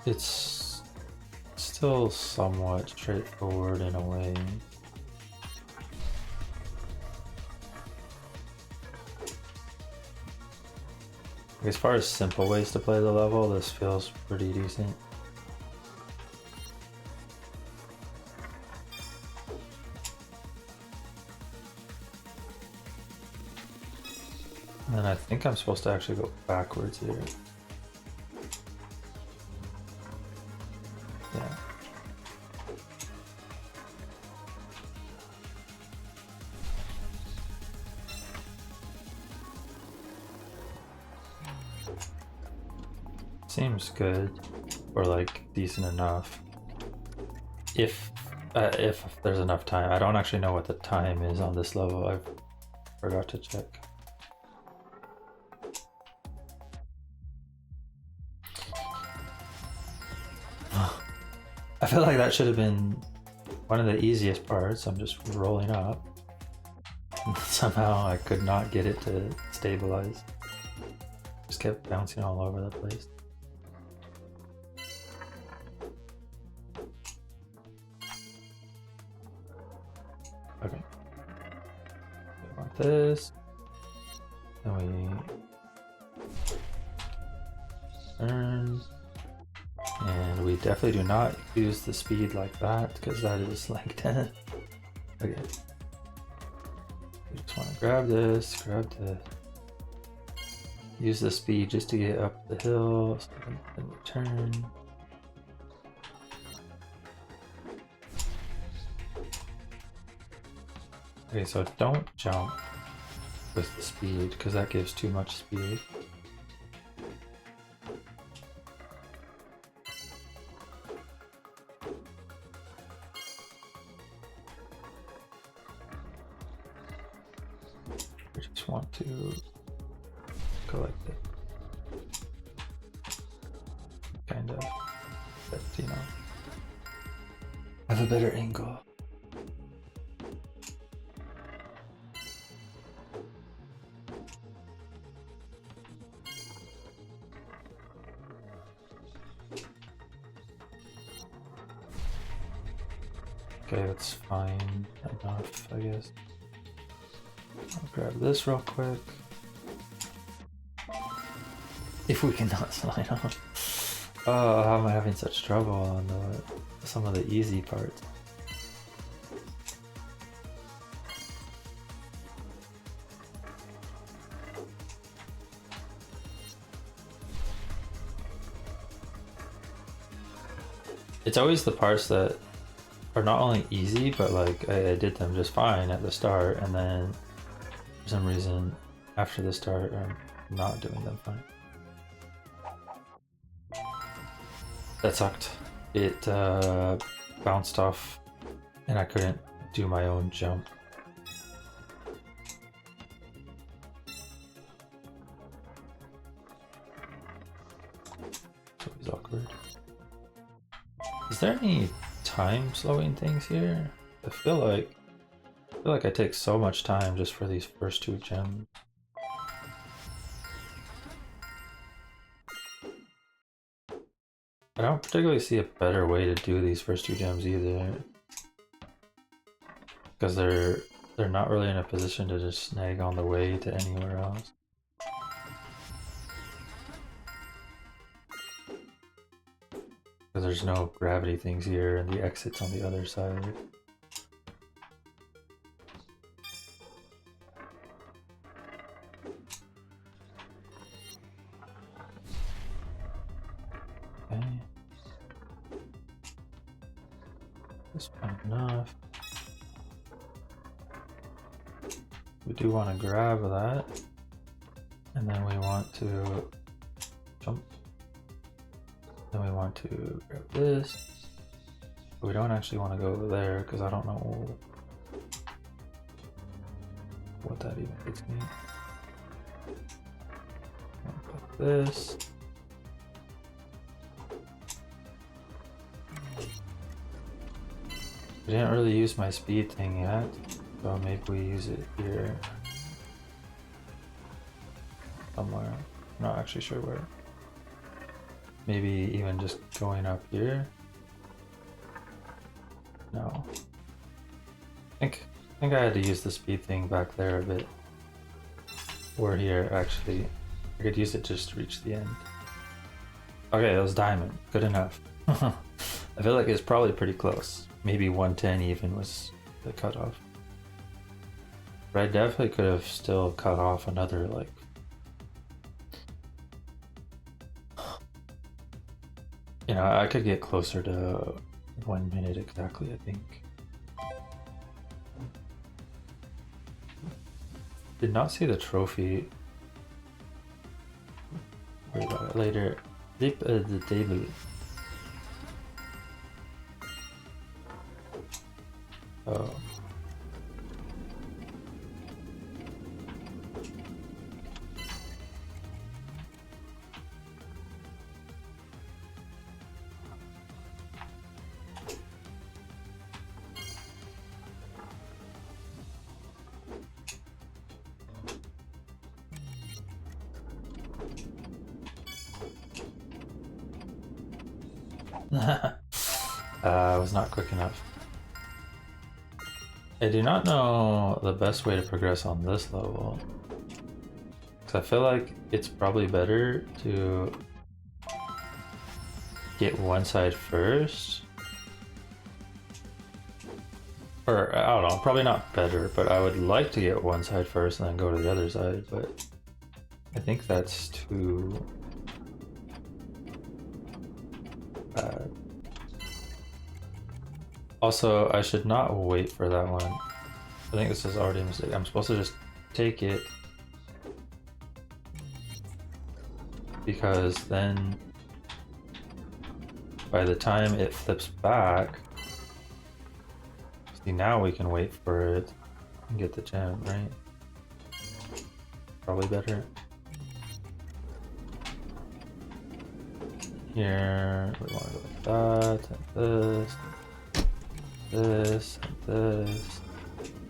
it's still somewhat straightforward in a way. As far as simple ways to play the level, this feels pretty decent. And then I think I'm supposed to actually go backwards here. Yeah. Seems good, or like decent enough. If there's enough time. I don't actually know what the time is on this level. I forgot to check. I feel like that should have been one of the easiest parts. I'm just rolling up. Somehow I could not get it to stabilize. Just kept bouncing all over the place. Okay. We want this. Then we turn. And we definitely do not use the speed like that, because that is like 10. Okay. We just want to grab this, use the speed just to get up the hill, so then we turn. Okay, so don't jump with the speed, because that gives too much speed. We just want to collect it. Kind of, but you know, have a better angle. Okay, that's fine enough, I guess. I'll grab this real quick. If we cannot slide off. Oh, how am I having such trouble on some of the easy parts? It's always the parts that are not only easy, but like I did them just fine at the start, and then for some reason after the start I'm not doing them fine. That sucked. It bounced off and I couldn't do my own jump. So it's awkward. Is there any time slowing things here? I feel like I take so much time just for these first two gems. I don't particularly see a better way to do these first two gems either, because they're not really in a position to just snag on the way to anywhere else. Because there's no gravity things here and the exit's on the other side. Okay. That's fine enough. We do want to grab that. And then we want to jump. Then we want to grab this. But we don't actually want to go over there because I don't know what that even gets me. Put this. I didn't really use my speed thing yet, so maybe we use it here. Somewhere. I'm not actually sure where. Maybe even just going up here. No. I think I had to use the speed thing back there a bit. Or here, actually. I could use it just to reach the end. Okay, that was diamond. Good enough. I feel like it's probably pretty close. Maybe 110 even was the cutoff. But I definitely could have still cut off another, like... You know, I could get closer to 1 minute exactly, I think. Did not see the trophy. Worry about it later. Deep at the table. Oh. I was not quick enough. I do not know the best way to progress on this level. Because I feel like it's probably better to get one side first. Or, I don't know, probably not better, but I would like to get one side first and then go to the other side, but I think that's too bad. Also, I should not wait for that one. I think this is already a mistake. I'm supposed to just take it. Because then, by the time it flips back, see, now we can wait for it and get the gem, right? Probably better. Here, we want to go like that, and this. This, and this,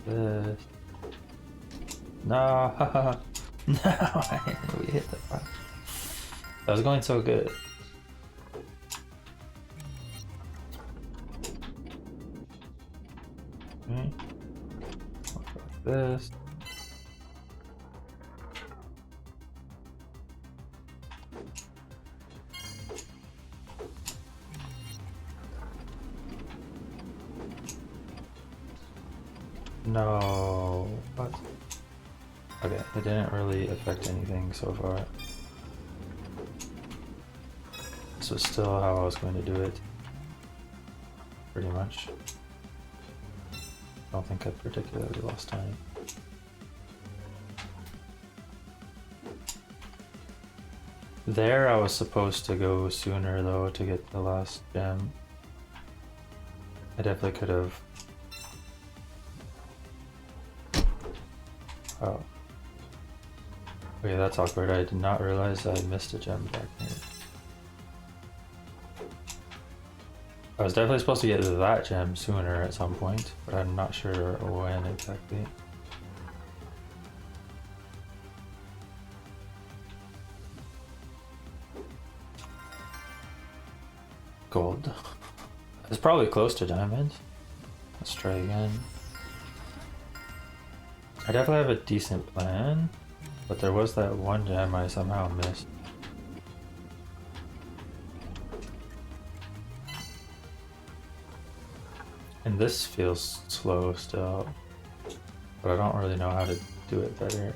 this. No, no, we hit the front. That was going so good. Okay. Like this. No, what? Okay, it didn't really affect anything so far. This was still how I was going to do it. pretty much. I don't think I particularly lost time. There I was supposed to go sooner though to get the last gem. I definitely could have. Oh. Okay, that's awkward. I did not realize I missed a gem back here. I was definitely supposed to get that gem sooner at some point, but I'm not sure when exactly. Gold. It's probably close to diamond. Let's try again. I definitely have a decent plan, but there was that one gem I somehow missed. And this feels slow still, but I don't really know how to do it better.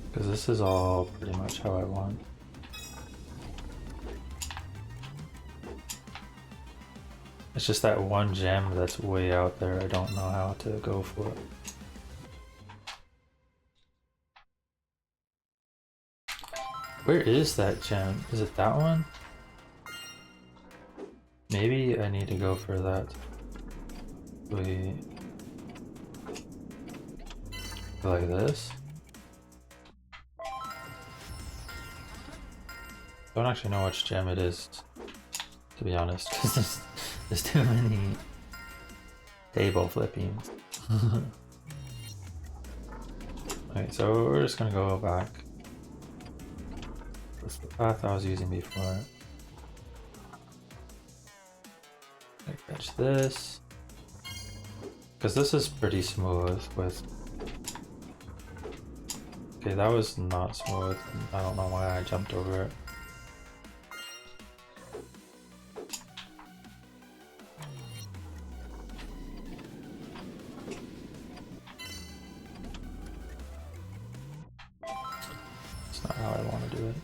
Because this is all pretty much how I want. It's just that one gem that's way out there. I don't know how to go for it. Where is that gem? Is it that one? Maybe I need to go for that. Wait. Like this? Don't actually know which gem it is, to be honest, because there's too many table flippings. Alright, so we're just gonna go back. That's the path I was using before. I catch this. Because this is pretty smooth with... Okay, that was not smooth. I don't know why I jumped over it. It's not how I want to do it.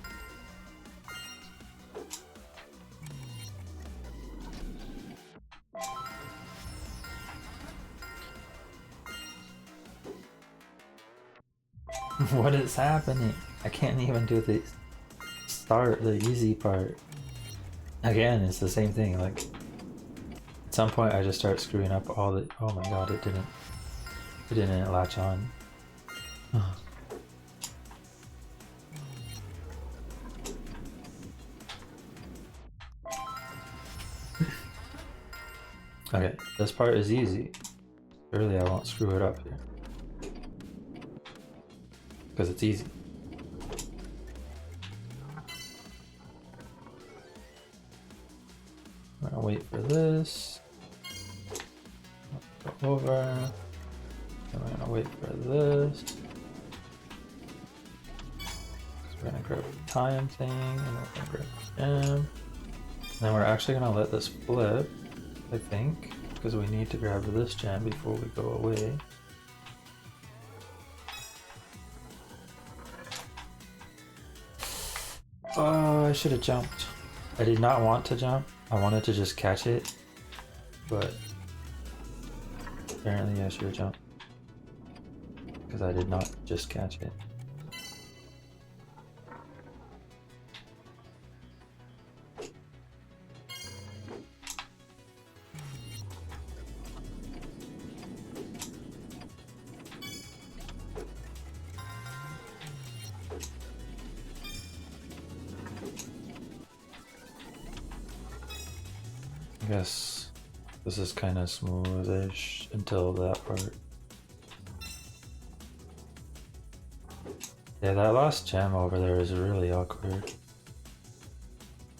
What is happening? I can't even do the the easy part. Again, it's the same thing. Like, at some point I just start screwing up all the... Oh my god, it didn't latch on. Okay, this part is easy. Surely I won't screw it up here. Because it's easy. I'm gonna wait for this. Go over. I'm gonna wait for this. We're gonna grab the time thing, and we're gonna grab the gem. And then we're actually gonna let this flip, I think, because we need to grab this gem before we go away. Oh, I should have jumped. I did not want to jump. I wanted to just catch it, but apparently I should have jumped because I did not just catch it. I guess this is kind of smoothish until that part. Yeah, that last gem over there is really awkward.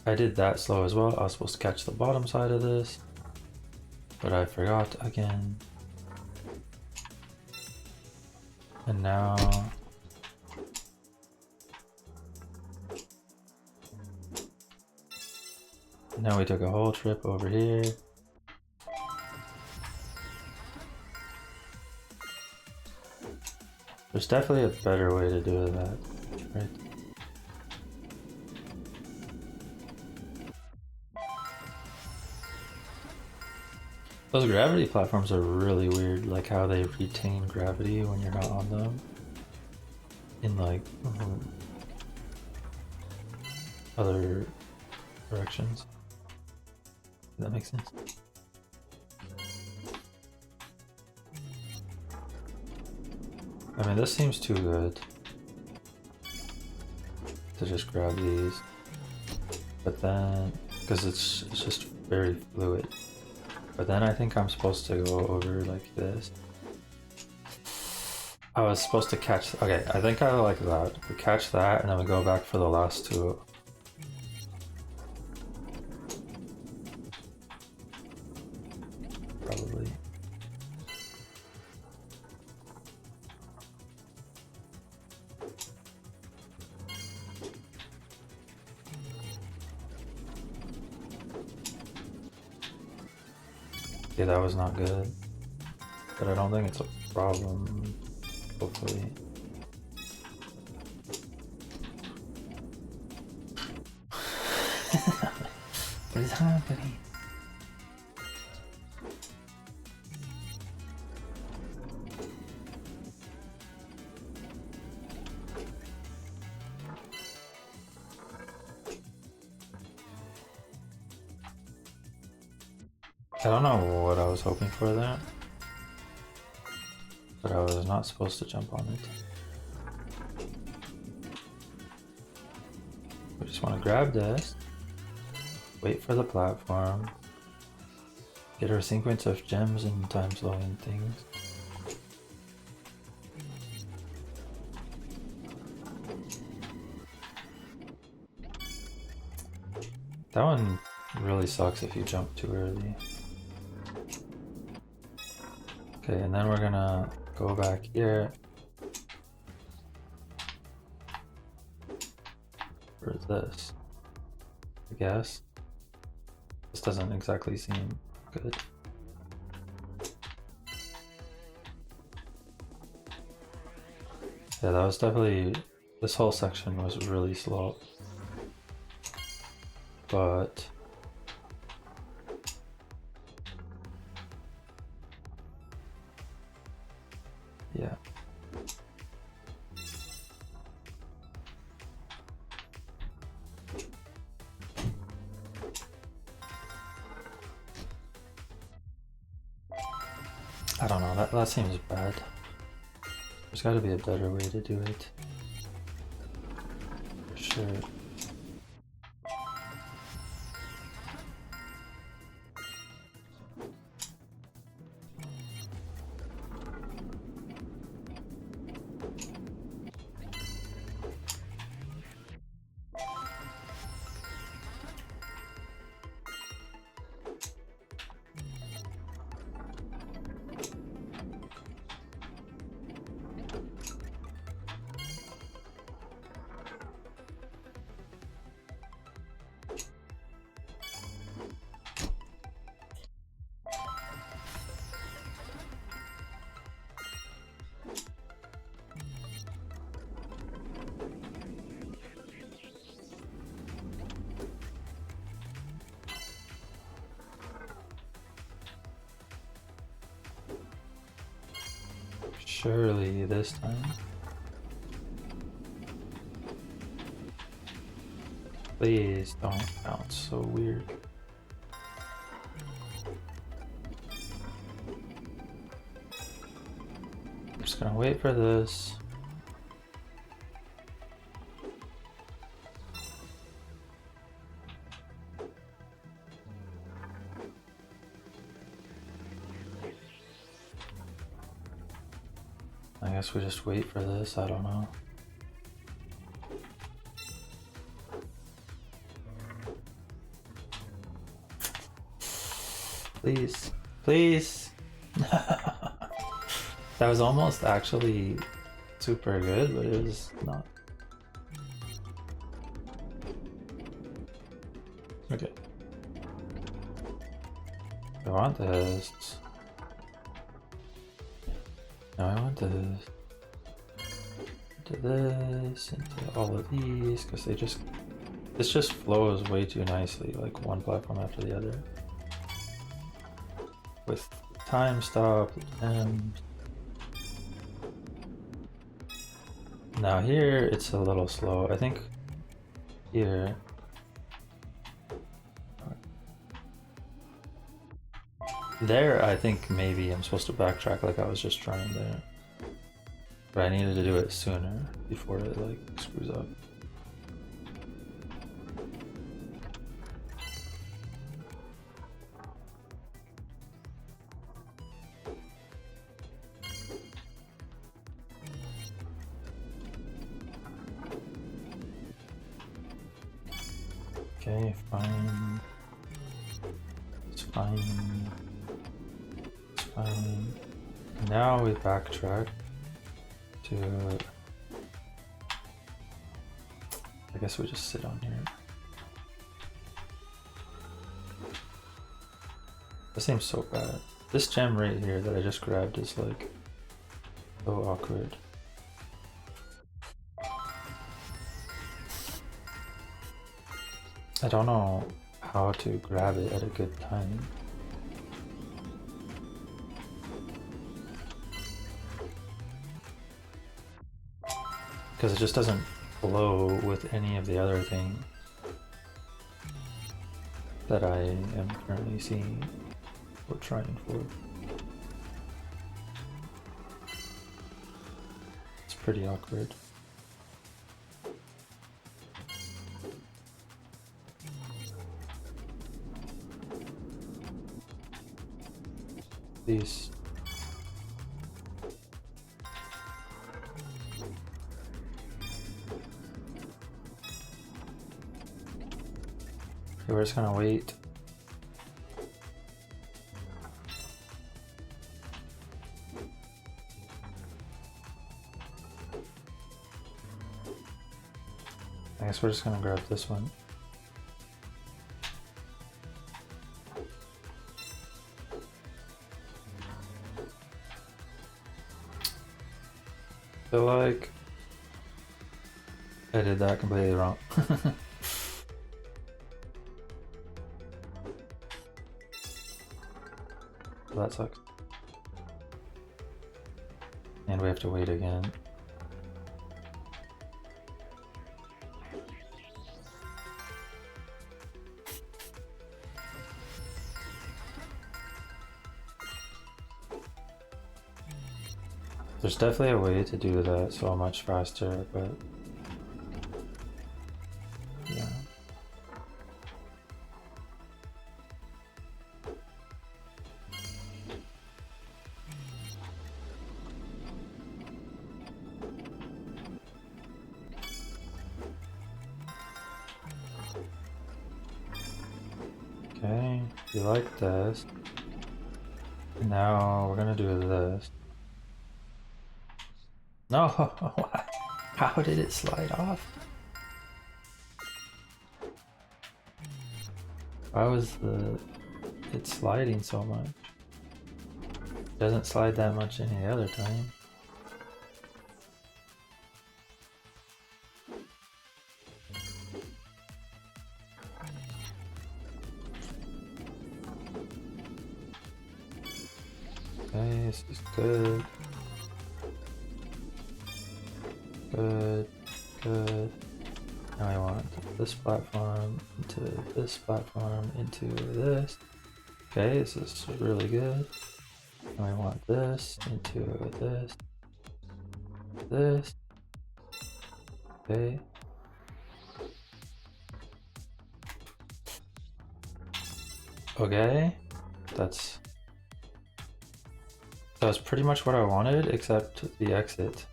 I did that slow as well. I was supposed to catch the bottom side of this, but I forgot again. And now... Now we took a whole trip over here. There's definitely a better way to do that. Those gravity platforms are really weird, like how they retain gravity when you're not on them. In like other directions. Does that make sense? I mean, this seems too good to just grab these, but then because it's just very fluid. But then I think I'm supposed to go over like this. I was supposed to catch. Okay, I think I like that. We catch that, and then we go back for the last two. Probably. Yeah, that was not good. But I don't think it's a problem. Hopefully. What is happening? I don't know what I was hoping for there, but I was not supposed to jump on it. We just want to grab this, wait for the platform, get our sequence of gems and time slowing things. That one really sucks if you jump too early. Okay, and then we're gonna go back here. For this, I guess. This doesn't exactly seem good. Yeah, that was definitely, this whole section was really slow. But yeah. I don't know, that seems bad. There's gotta be a better way to do it. For sure. Surely this time. Please don't bounce so weird. I'm just gonna wait for this. I guess we just wait for this, I don't know. Please, please. That was almost actually super good, but it was not. Okay. I want this. No, I want this. Into this, into all of these, because they just, this just flows way too nicely, like one platform after the other. with time stop and now here it's a little slow. I think here there I think maybe I'm supposed to backtrack like I was just trying there. But I needed to do it sooner before it like screws up. Okay, fine. It's fine. It's fine. Now we backtrack to... I guess we just sit on here. This seems so bad. This gem right here that I just grabbed is like so awkward. I don't know how to grab it at a good time. Because it just doesn't flow with any of the other things that I am currently seeing or trying for. It's pretty awkward. These we're just gonna wait. I guess we're just gonna grab this one. I feel like I did that completely wrong. That sucks. And we have to wait again. There's definitely a way to do that so much faster, but yeah. Okay, you like this. Now we're gonna do this. No, how did it slide off? Why was it sliding so much? It doesn't slide that much any other time. Okay, this is good. Good, good. Now I want this platform into this platform into this. Okay, this is really good. Now I want this into this. This. Okay. Okay. That's pretty much what I wanted, except the exit.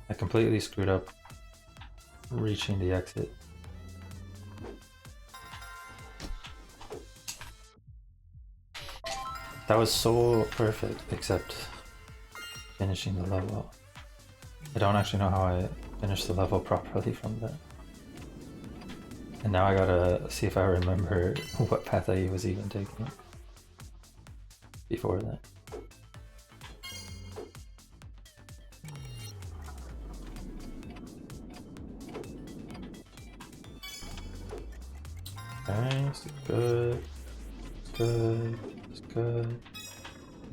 I completely screwed up reaching the exit. That was so perfect, except finishing the level. I don't actually know how I finished the level properly from that. And now I gotta see if I remember what path I was even taking before that. Okay, it's good. It's good. It's good.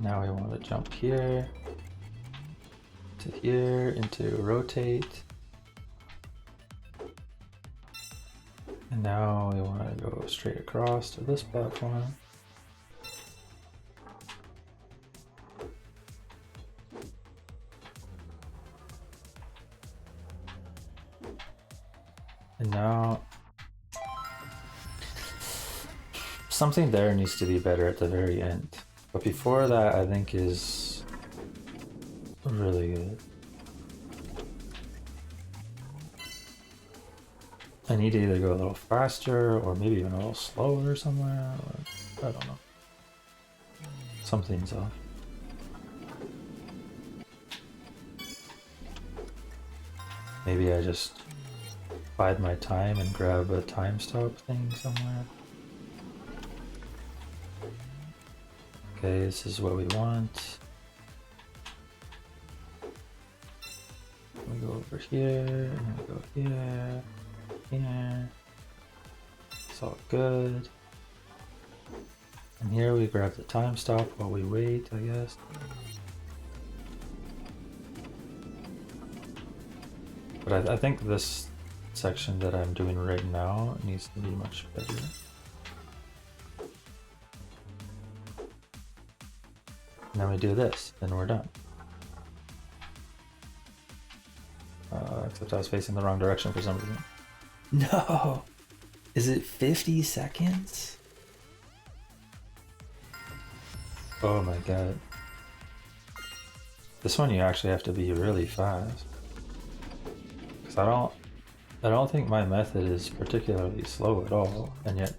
Now we want to jump here to here into rotate. And now we want to go straight across to this platform. And now something there needs to be better at the very end. But before that, I think is really good. I need to either go a little faster or maybe even a little slower somewhere. Or, I don't know. Something's off. Maybe I just bide my time and grab a time stop thing somewhere. Okay, this is what we want. We go over here, and we go here, here. It's all good. And here we grab the time stop while we wait, I guess. But I think this section that I'm doing right now needs to be much better. And then we do this, then we're done. Except I was facing the wrong direction for some reason. No! Is it 50 seconds? Oh my god. This one you actually have to be really fast. Because I don't think my method is particularly slow at all, and yet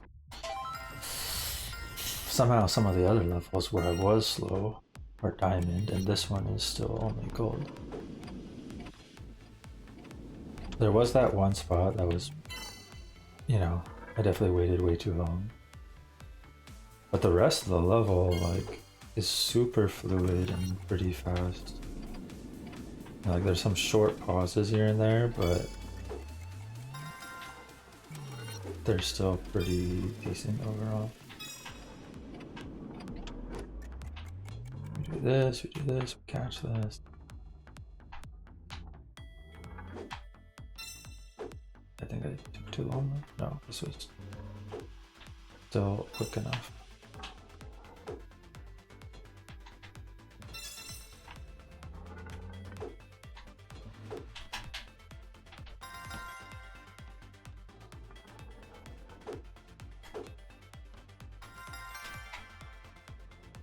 somehow some of the other levels where I was slow are diamond, and this one is still only gold. There was that one spot that was, you know, I definitely waited way too long. But the rest of the level, like, is super fluid and pretty fast. Like, there's some short pauses here and there, but they're still pretty decent overall. We do this, we catch this. I think I took too long. No, this was still quick enough.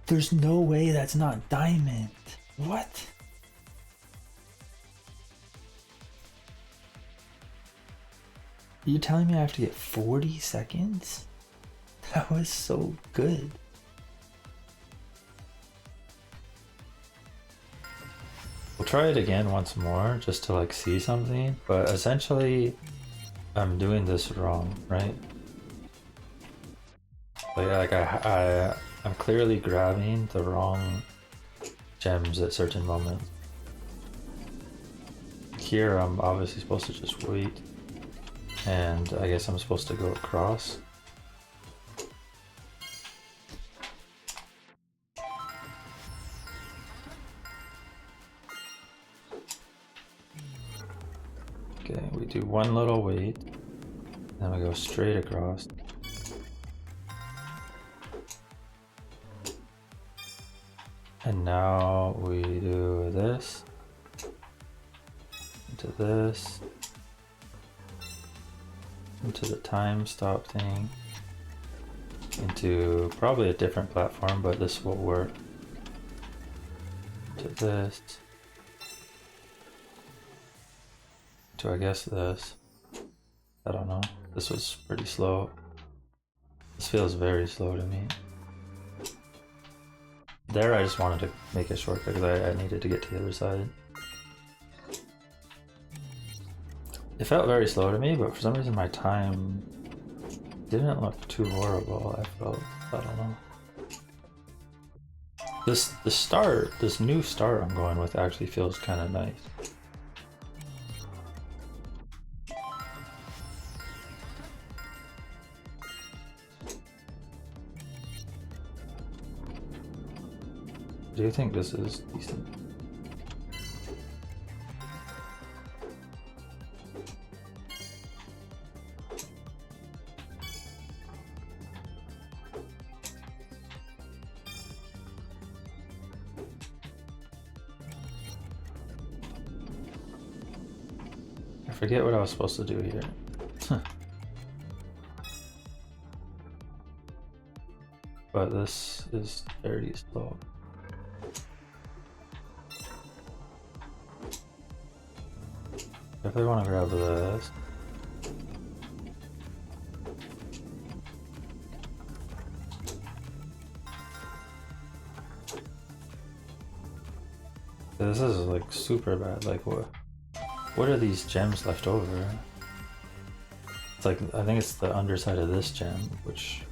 There's no way that's not diamond. What? Are you telling me I have to get 40 seconds? That was so good. We'll try it again once more just to like see something, but essentially I'm doing this wrong, right? Like I'm clearly grabbing the wrong gems at certain moments. Here I'm obviously supposed to just wait, and I guess I'm supposed to go across. Okay, we do one little wait, then we go straight across. And now we do this, into this, into the time stop thing, into probably a different platform, but this will work. To this, to I guess this. I don't know. This was pretty slow. This feels very slow to me. There I just wanted to make it short because I needed to get to the other side. It felt very slow to me, but for some reason my time didn't look too horrible, I felt. I don't know. This new start I'm going with actually feels kind of nice. Do you think this is decent? I forget what I was supposed to do here. But this is very slow. Definitely want to grab this. This is like super bad. Like what are these gems left over? It's like, I think it's the underside of this gem, which,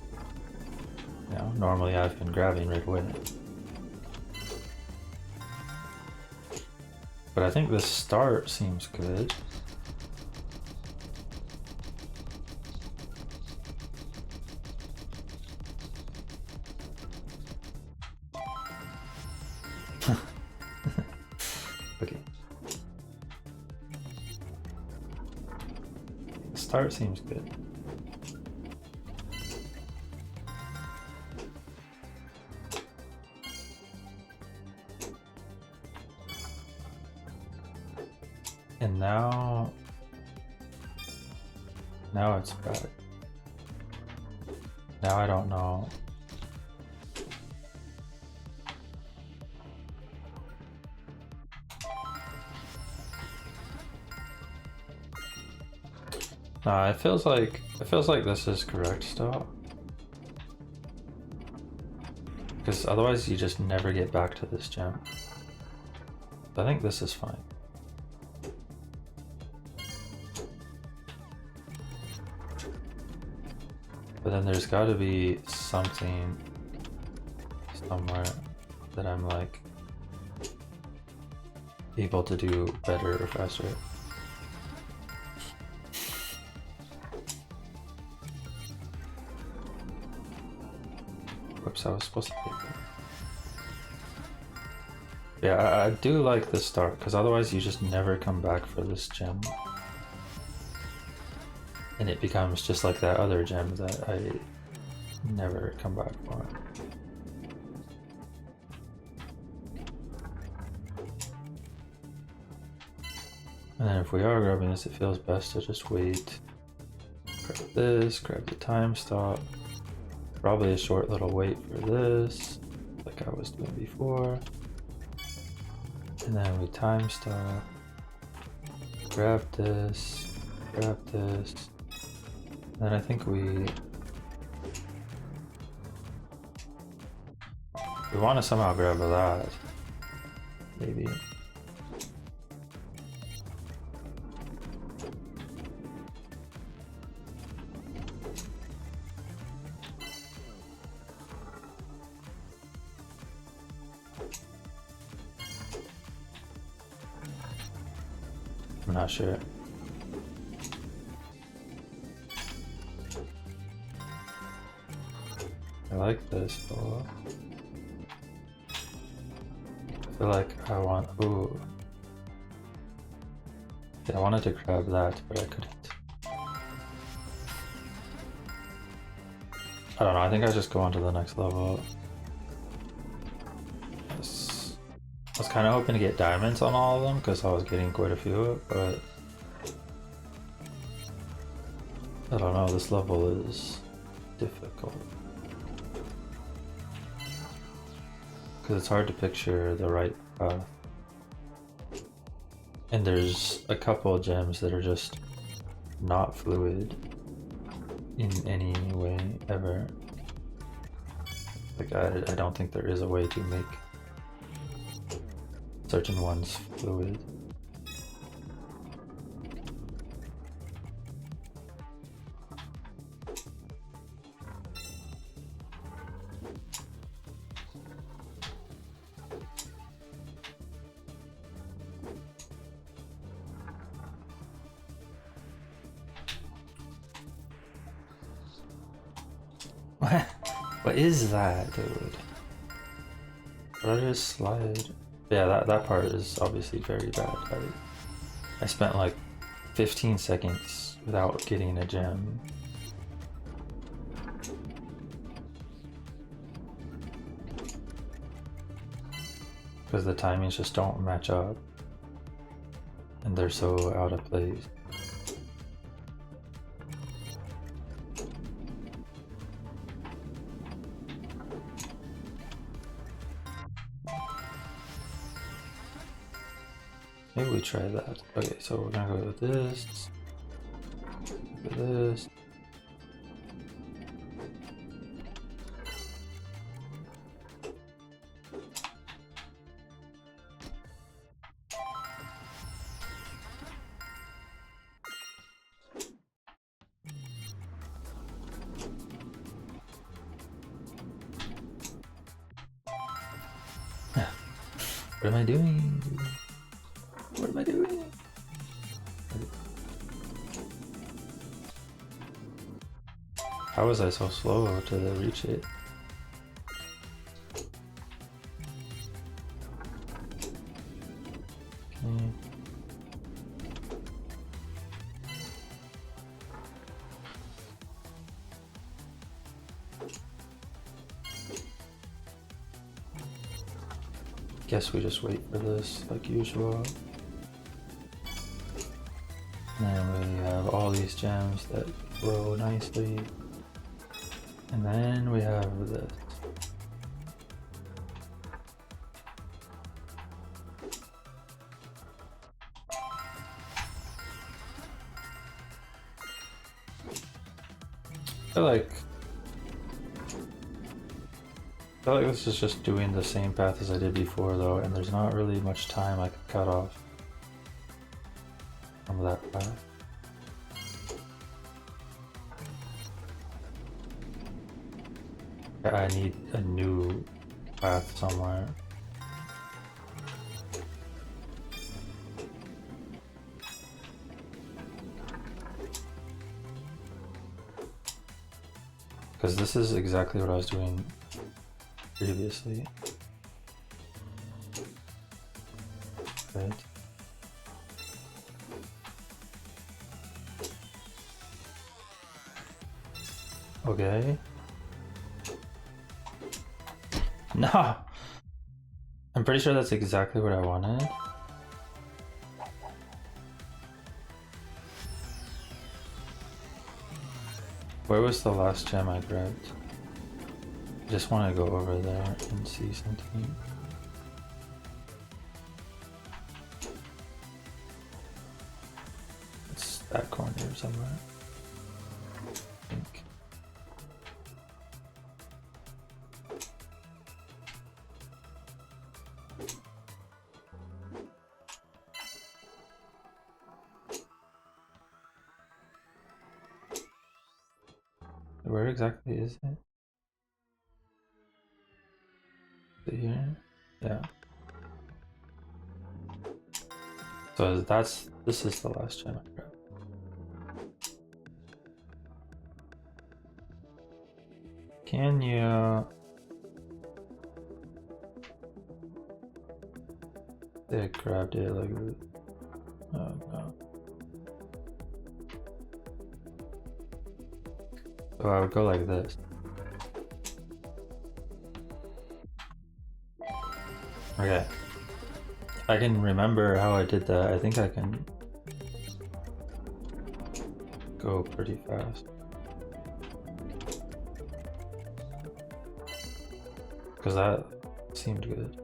you know, normally I've been grabbing right away. But I think the start seems good. Okay. The start seems good. And now it's bad. Now I don't know. Nah, it feels like this is correct still. Because otherwise you just never get back to this gem. I think this is fine. But then there's got to be something somewhere that I'm like able to do better or faster. Whoops, I was supposed to take that. Yeah, I do like this start, because otherwise you just never come back for this gem. And it becomes just like that other gem that I never come back for. And then if we are grabbing this, it feels best to just wait. Grab this, grab the time stop. Probably a short little wait for this, like I was doing before. And then we time stop. Grab this, grab this. And then I think we want to somehow grab that. Maybe. I'm not sure. I like this though. I feel like I want, ooh. Yeah, I wanted to grab that, but I couldn't. I don't know, I think I just go on to the next level. I was kind of hoping to get diamonds on all of them, because I was getting quite a few, but I don't know, this level is difficult. Because it's hard to picture the right path. And there's a couple of gems that are just not fluid in any way ever. Like I don't think there is a way to make certain ones fluid. What is that, dude? But I just slide. Yeah, that part is obviously very bad. I spent like 15 seconds without getting a gem. Because the timings just don't match up. And they're so out of place. Maybe we try that. Okay, so we're gonna go with this. With this. What am I doing? What am I doing? How was I so slow to reach it? Okay. Guess we just wait for this like usual. And then we have all these gems that grow nicely. And then we have this. I feel like this is just doing the same path as I did before though, and there's not really much time I could cut off from that path. I need a new path somewhere. Because this is exactly what I was doing previously. Right. Okay. No! I'm pretty sure that's exactly what I wanted. Where was the last gem I grabbed? I just want to go over there and see something. It's that corner somewhere, I think. Where exactly is it? Is it here? Yeah. So this is the last gem I grabbed. Can you? They grabbed it like. Oh no. So I would go like this. Okay. I can remember how I did that. I think I can go pretty fast. Because that seemed good.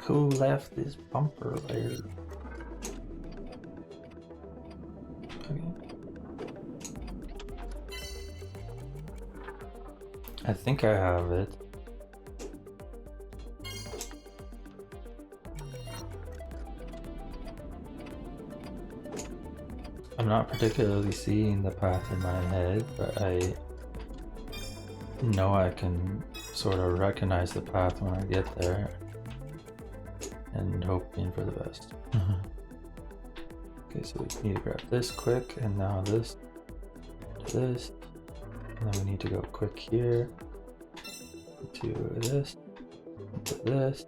Who left this bumper there? Okay. I think I have it. I'm not particularly seeing the path in my head, but I know I can sort of recognize the path when I get there and hoping for the best. Okay, so we need to grab this quick, and now this, and then we need to go quick here to this, into this,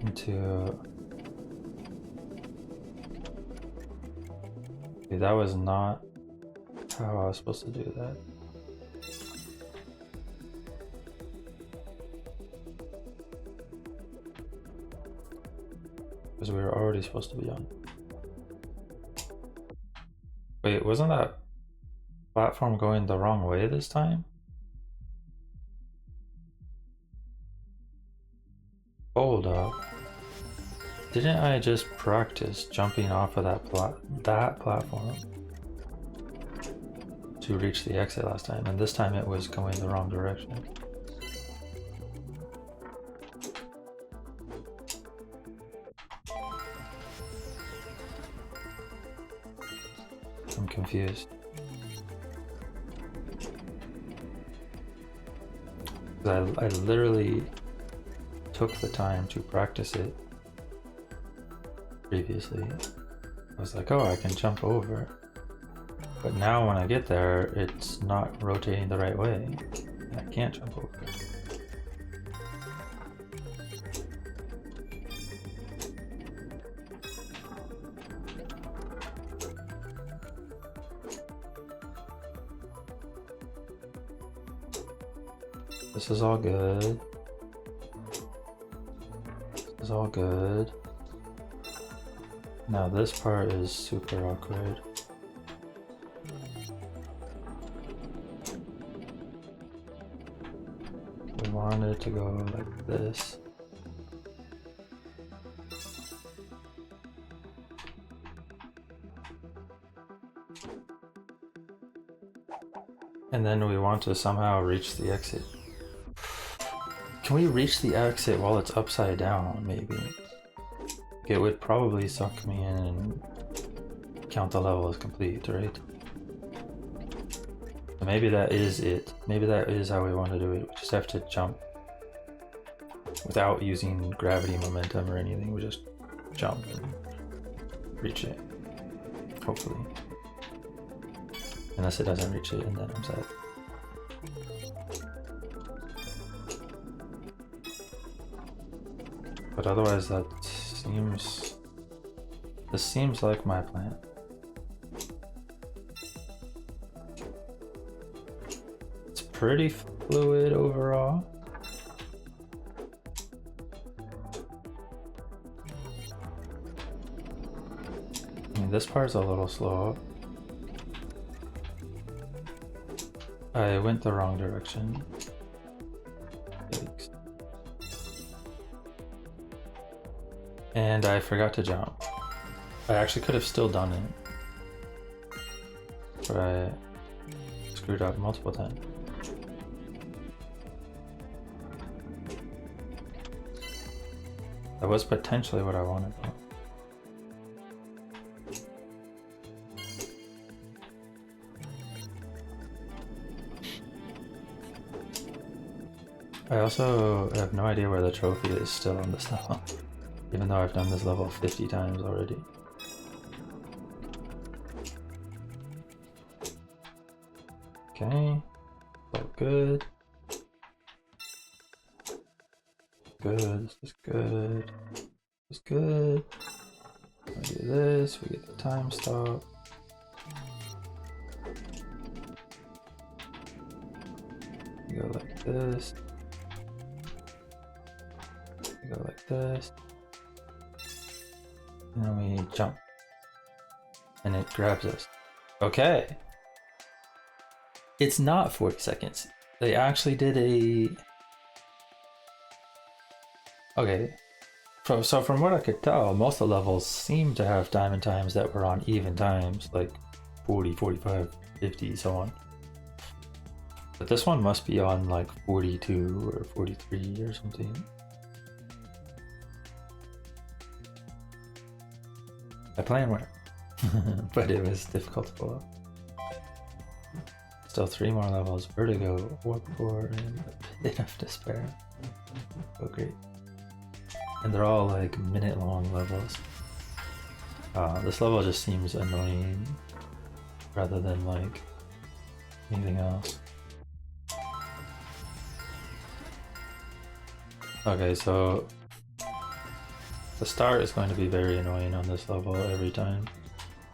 into. Okay, that was not how I was supposed to do that. Because we were already supposed to be on. Wait, wasn't that platform going the wrong way this time? Hold up. Didn't I just practice jumping off of that platform to reach the exit last time, and this time it was going the wrong direction? I'm confused. I literally took the time to practice it previously. I was like, oh, I can jump over. But now when I get there, it's not rotating the right way. I can't jump over. This is all good. This is all good. Now this part is super awkward. We wanted to go like this. And then we want to somehow reach the exit. Can we reach the exit while it's upside down, maybe? It would probably suck me in and count the level as complete, right? So maybe that is it. Maybe that is how we want to do it. We just have to jump without using gravity momentum or anything. We just jump and reach it. Hopefully. Unless it doesn't reach it, and then I'm sad. But otherwise this seems like my plan. It's pretty fluid overall. I mean, this part's a little slow. I went the wrong direction. Yikes. And I forgot to jump. I actually could have still done it, but I screwed up multiple times. That was potentially what I wanted though. I also have no idea where the trophy is still on this level, even though I've done this level 50 times already. Okay, all good. Good, this is good. This is good. We do this, we get the time stop. We go like this. We go like this. And then we jump. And it grabs us. Okay. It's not 40 seconds. They actually did a... Okay. So from what I could tell, most of the levels seem to have diamond times that were on even times, like 40, 45, 50, so on. But this one must be on like 42 or 43 or something. I plan went, but it was difficult to pull up. Still 3 more levels. Vertigo, Warp Core, and a Pit of Despair. Oh great. And they're all like minute-long levels. This level just seems annoying rather than like anything else. Okay, so the start is going to be very annoying on this level every time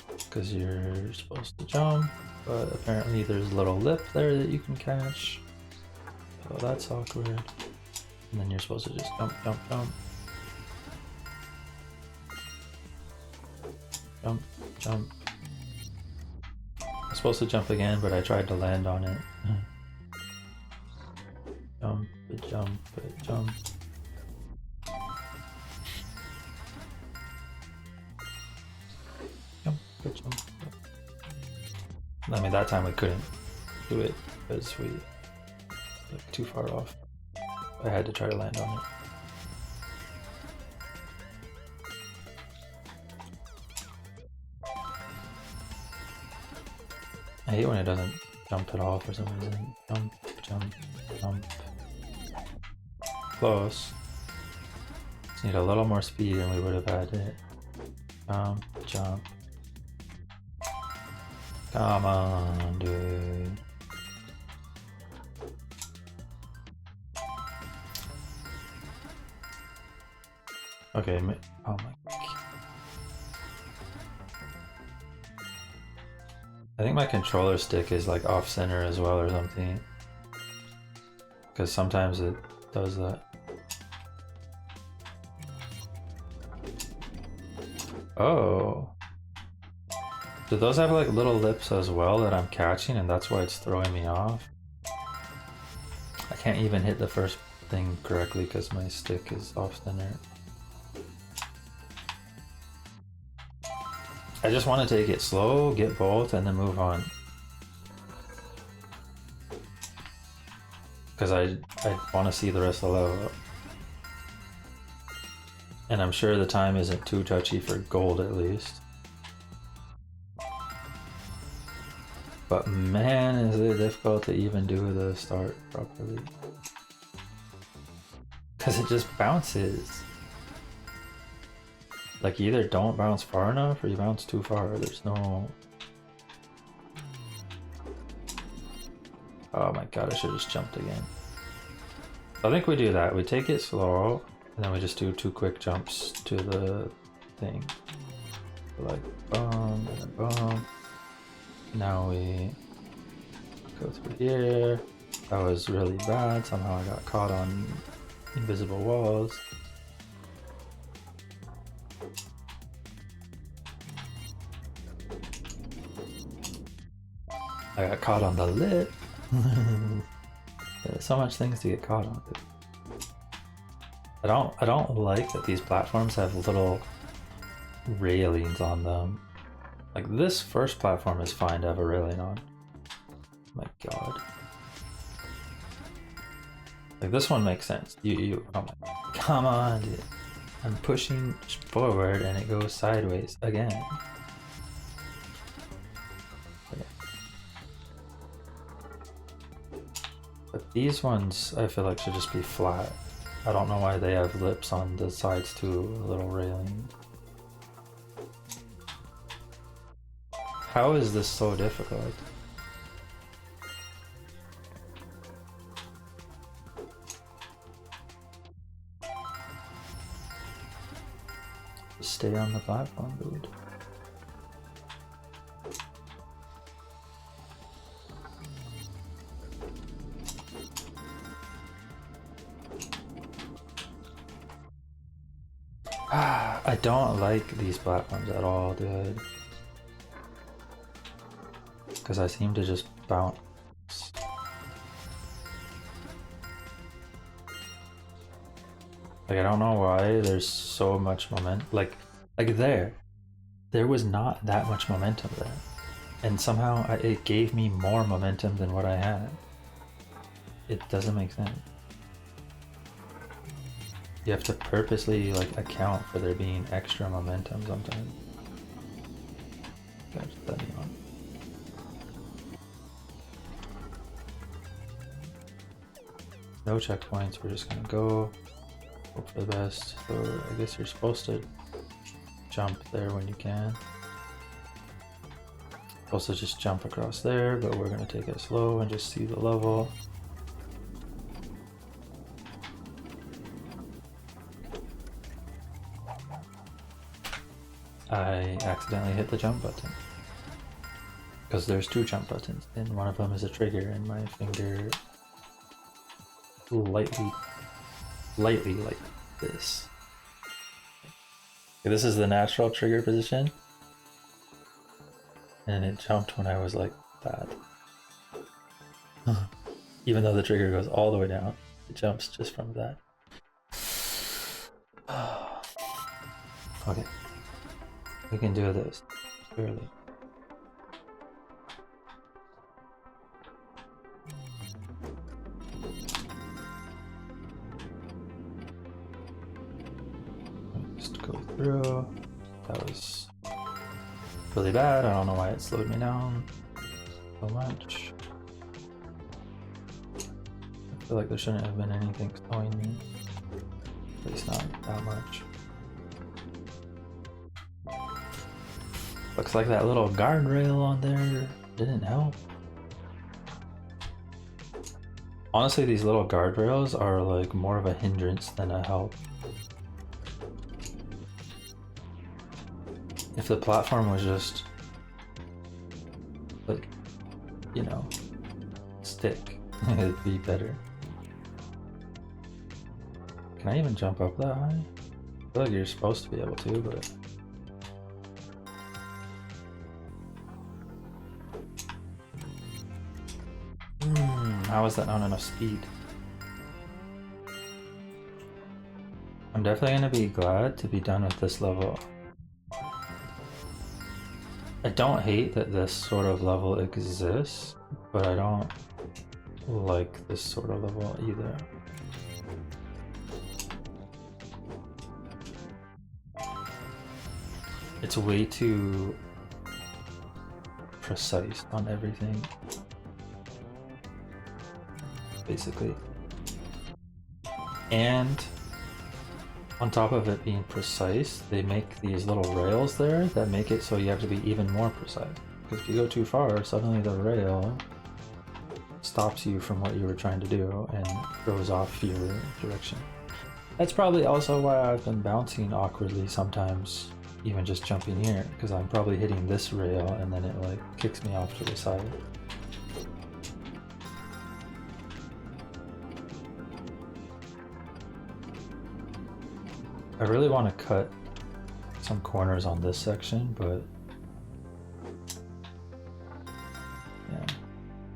because you're supposed to jump, but apparently there's a little lip there that you can catch. So that's awkward. And then you're supposed to just jump, jump, jump. Jump, jump. I'm supposed to jump again, but I tried to land on it. Jump, jump, jump. Jump, jump. I mean, that time we couldn't do it because we were too far off. I had to try to land on it. I hate when it doesn't jump at all for some reason. Jump, jump, jump. Close. Just need a little more speed and we would have had it. Jump, jump. Come on, dude. Okay, oh my. I think my controller stick is like off center as well or something. Because sometimes it does that. Oh. Do those have like little lips as well that I'm catching and that's why it's throwing me off? I can't even hit the first thing correctly because my stick is off center. I just want to take it slow, get both, and then move on. Because I want to see the rest of the level. And I'm sure the time isn't too touchy for gold at least. But man, is it difficult to even do the start properly. Because it just bounces. Like you either don't bounce far enough or you bounce too far. There's no... Oh my god, I should have just jumped again. I think we do that. We take it slow and then we just do 2 quick jumps to the thing. Like boom and then boom. Now we go through here. That was really bad. Somehow I got caught on invisible walls. I got caught on the lip. There's so much things to get caught on. I don't like that these platforms have little railings on them. Like this first platform is fine to have a railing on. My god. Like this one makes sense. Oh my, come on, dude. I'm pushing forward and it goes sideways again. But these ones I feel like should just be flat. I don't know why they have lips on the sides too, a little railing. How is this so difficult? Just stay on the platform, dude. I don't like these platforms at all, dude. Because I seem to just bounce. Like I don't know why there's so much momentum. Like there was not that much momentum there, and somehow it gave me more momentum than what I had. it doesn't make sense. You have to purposely like account for there being extra momentum sometimes. Gotta put that on. No checkpoints, we're just gonna go, hope for the best. So I guess you're supposed to jump there when you can. Also just jump across there, but we're gonna take it slow and just see the level. I accidentally hit the jump button because there's two jump buttons and one of them is a trigger and my finger lightly like this. Okay, this is the natural trigger position and it jumped when I was like that. Even though the trigger goes all the way down, it jumps just from that. Okay. We can do this, clearly. Just go through. That was really bad. I don't know why it slowed me down so much. I feel like there shouldn't have been anything slowing me. At least not that much. Looks like that little guardrail on there didn't help. Honestly, these little guardrails are like more of a hindrance than a help. If the platform was just like, you know, stick, it'd be better. Can I even jump up that high? I feel like you're supposed to be able to, but... How is that not enough speed? I'm definitely gonna be glad to be done with this level. I don't hate that this sort of level exists, but I don't like this sort of level either. It's way too precise on everything. Basically. And on top of it being precise, they make these little rails there that make it so you have to be even more precise. Because if you go too far, suddenly the rail stops you from what you were trying to do and throws off your direction. That's probably also why I've been bouncing awkwardly sometimes, even just jumping here, because I'm probably hitting this rail and then it like kicks me off to the side. I really want to cut some corners on this section, but yeah,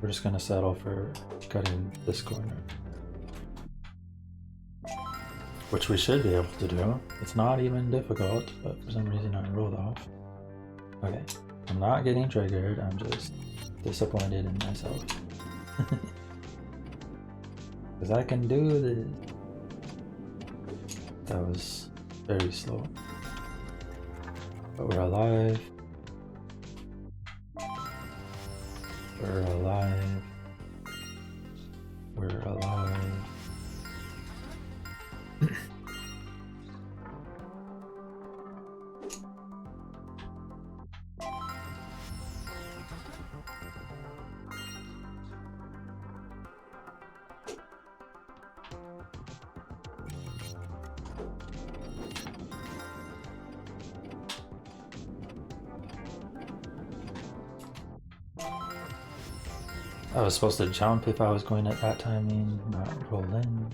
we're just going to settle for cutting this corner, which we should be able to do. It's not even difficult, but for some reason I rolled off. Okay, I'm not getting triggered, I'm just disappointed in myself. Because I can do this. That was very slow. But we're alive. We're alive. We're alive. I was supposed to jump if I was going at that timing, not roll in.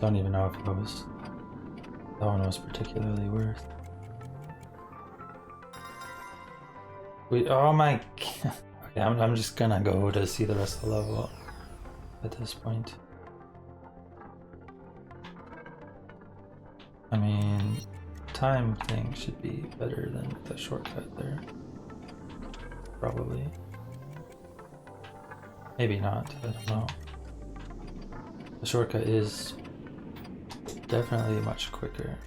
Don't even know if that one was particularly worth. Oh my. Okay, I'm just gonna go to see the rest of the level at this point. I mean, time thing should be better than the shortcut there. Probably. Maybe not, I don't know. The shortcut is definitely much quicker.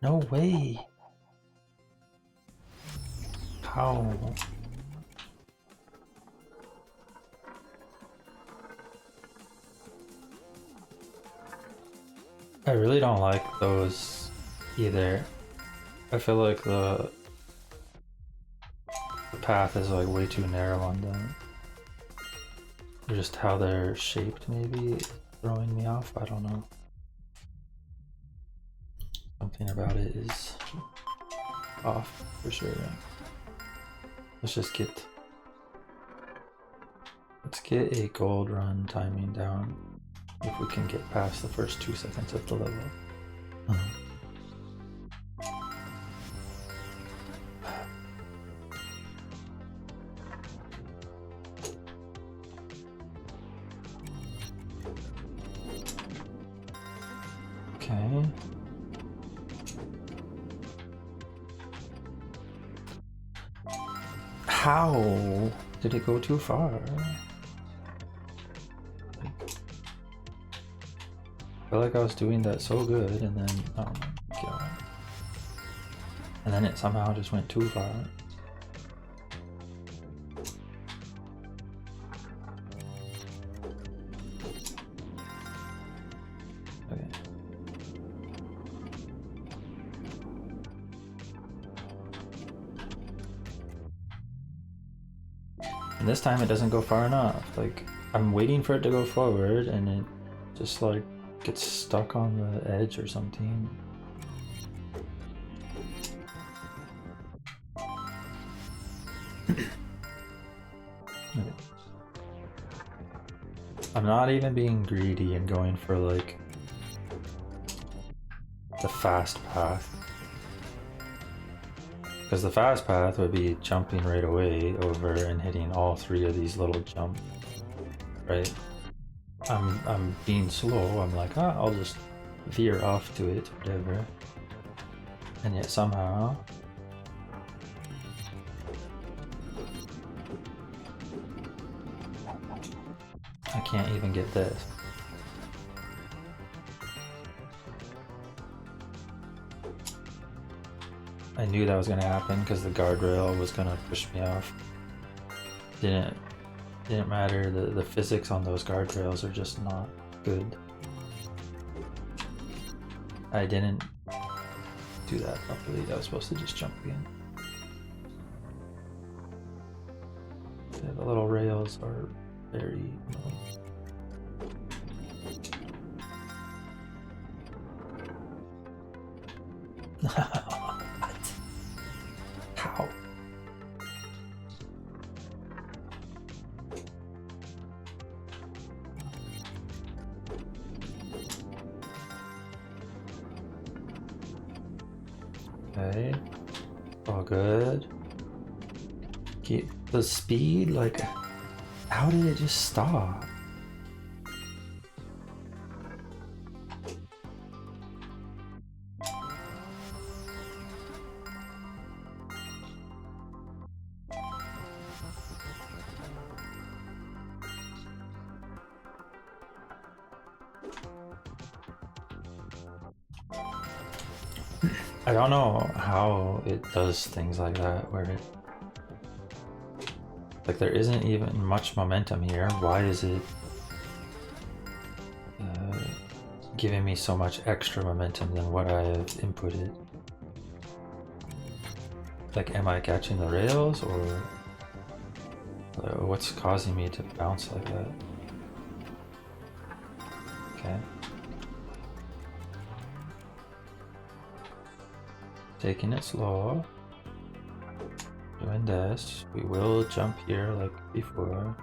No way! How? I really don't like those either. I feel like the path is like way too narrow on them. Or just how they're shaped maybe is throwing me off, I don't know. Something about it is off for sure. Let's get a gold run timing down if we can get past the first 2 seconds of the level. Okay. How did it go too far? I feel like I was doing that so good, and then oh my god, and then it somehow just went too far. Okay. And this time it doesn't go far enough. Like, I'm waiting for it to go forward and it just like gets stuck on the edge or something. I'm not even being greedy and going for like the fast path. Because the fast path would be jumping right away over and hitting all 3 of these little jumps, right? I'm being slow. I'm like, I'll just veer off to it, whatever. And yet somehow I can't even get this. I knew that was gonna happen because the guardrail was gonna push me off. Didn't matter. The physics on those guardrails are just not good. I didn't do that properly. I was supposed to just jump again. Yeah, the little rails are very annoying. What? How? Okay, all good. Keep the speed, like, how did it just stop? I don't know how it does things like that, where it, like, there isn't even much momentum here. Why is it giving me so much extra momentum than what I have inputted? Like, am I catching the rails, or what's causing me to bounce like that? Okay. Taking it slow. doing this. We will jump here like before.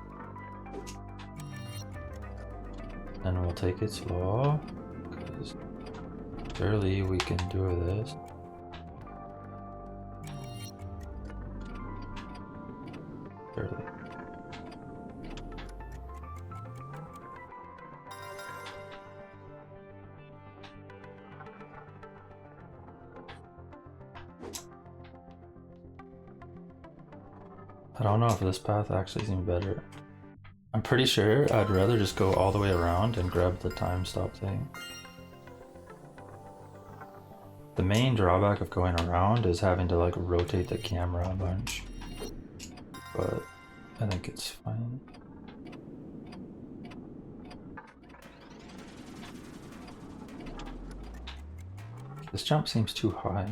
And we'll take it slow, because surely we can do this. Surely. I don't know if this path actually seems better. I'm pretty sure I'd rather just go all the way around and grab the time stop thing. The main drawback of going around is having to like rotate the camera a bunch. But I think it's fine. This jump seems too high.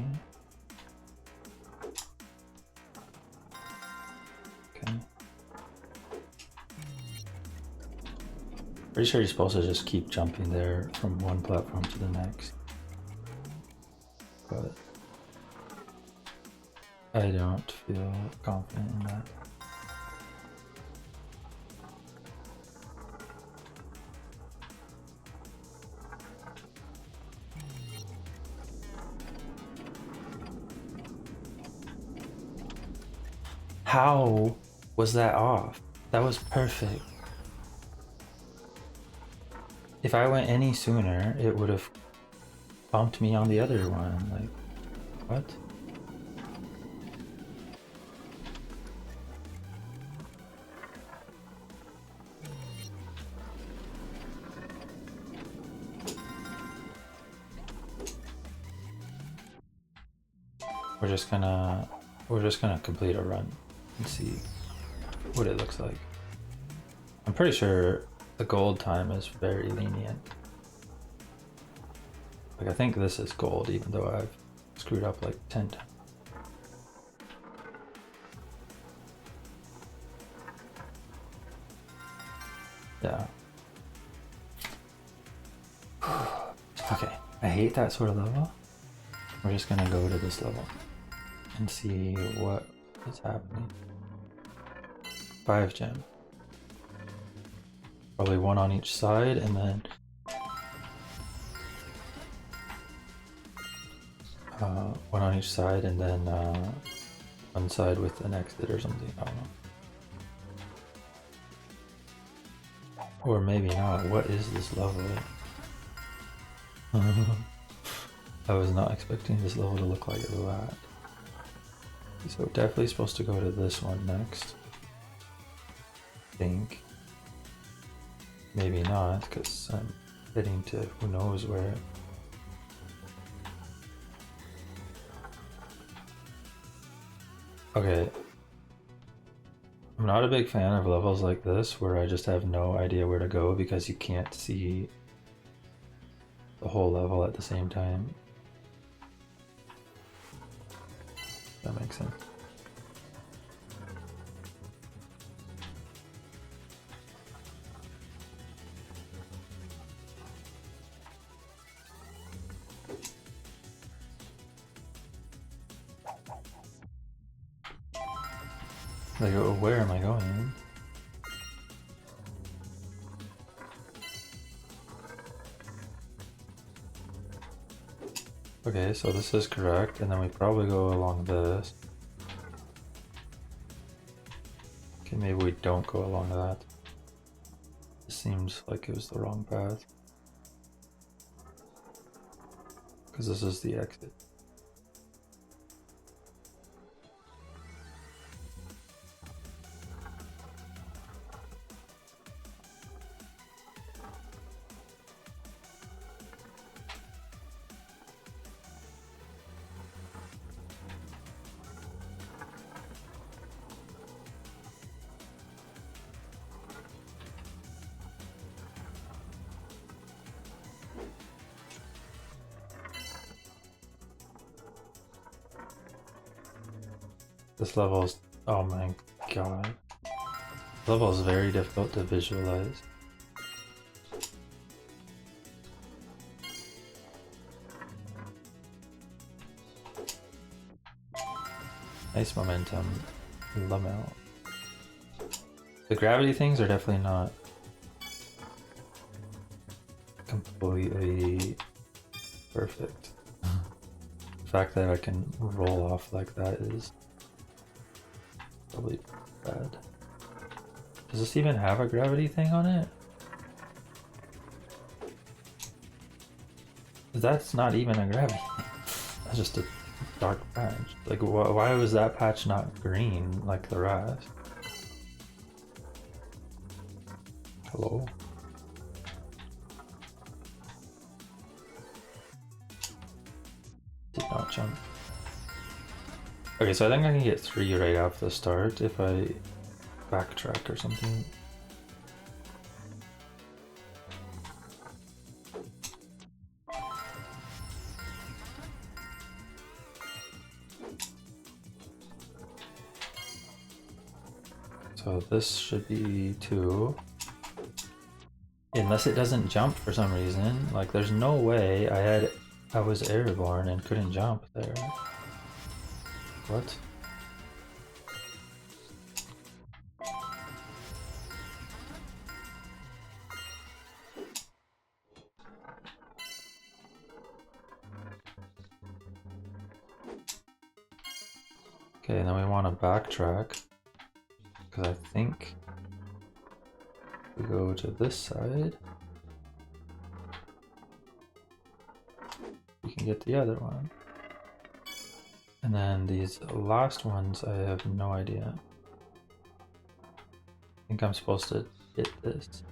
Okay. Pretty sure you're supposed to just keep jumping there from one platform to the next. But I don't feel confident in that. How was that off? That was perfect. If I went any sooner, it would have bumped me on the other one. Like, what? We're just gonna complete a run and see what it looks like. I'm pretty sure the gold time is very lenient. Like, I think this is gold, even though I've screwed up like 10 times. Yeah. Okay, I hate that sort of level. We're just gonna go to this level and see what is happening. 5 gems. Probably one on each side, and then one on each side, and then one side with an exit or something. I don't know. Or maybe not. What is this level? I was not expecting this level to look like that. So definitely supposed to go to this one next. I think. Maybe not, because I'm heading to who knows where. Okay. I'm not a big fan of levels like this where I just have no idea where to go because you can't see the whole level at the same time. That makes sense. Like, where am I going? Okay, so this is correct, and then we probably go along this. Okay, maybe we don't go along that. It seems like it was the wrong path. Because this is the exit. This level is, oh my god. This level is very difficult to visualize. Nice momentum. Lamel. The gravity things are definitely not completely perfect. The fact that I can roll off like that is probably bad. Does this even have a gravity thing on it? That's not even a gravity thing. That's just a dark patch. Like, why was that patch not green like the rest? Hello? Did not jump. Okay, so I think I can get 3 right off the start if I backtrack or something. So this should be 2. Unless it doesn't jump for some reason. Like, there's no way I was airborne and couldn't jump there. What? Okay, then we want to backtrack. Because I think we go to this side. We can get the other one. And then these last ones, I have no idea. I think I'm supposed to hit this.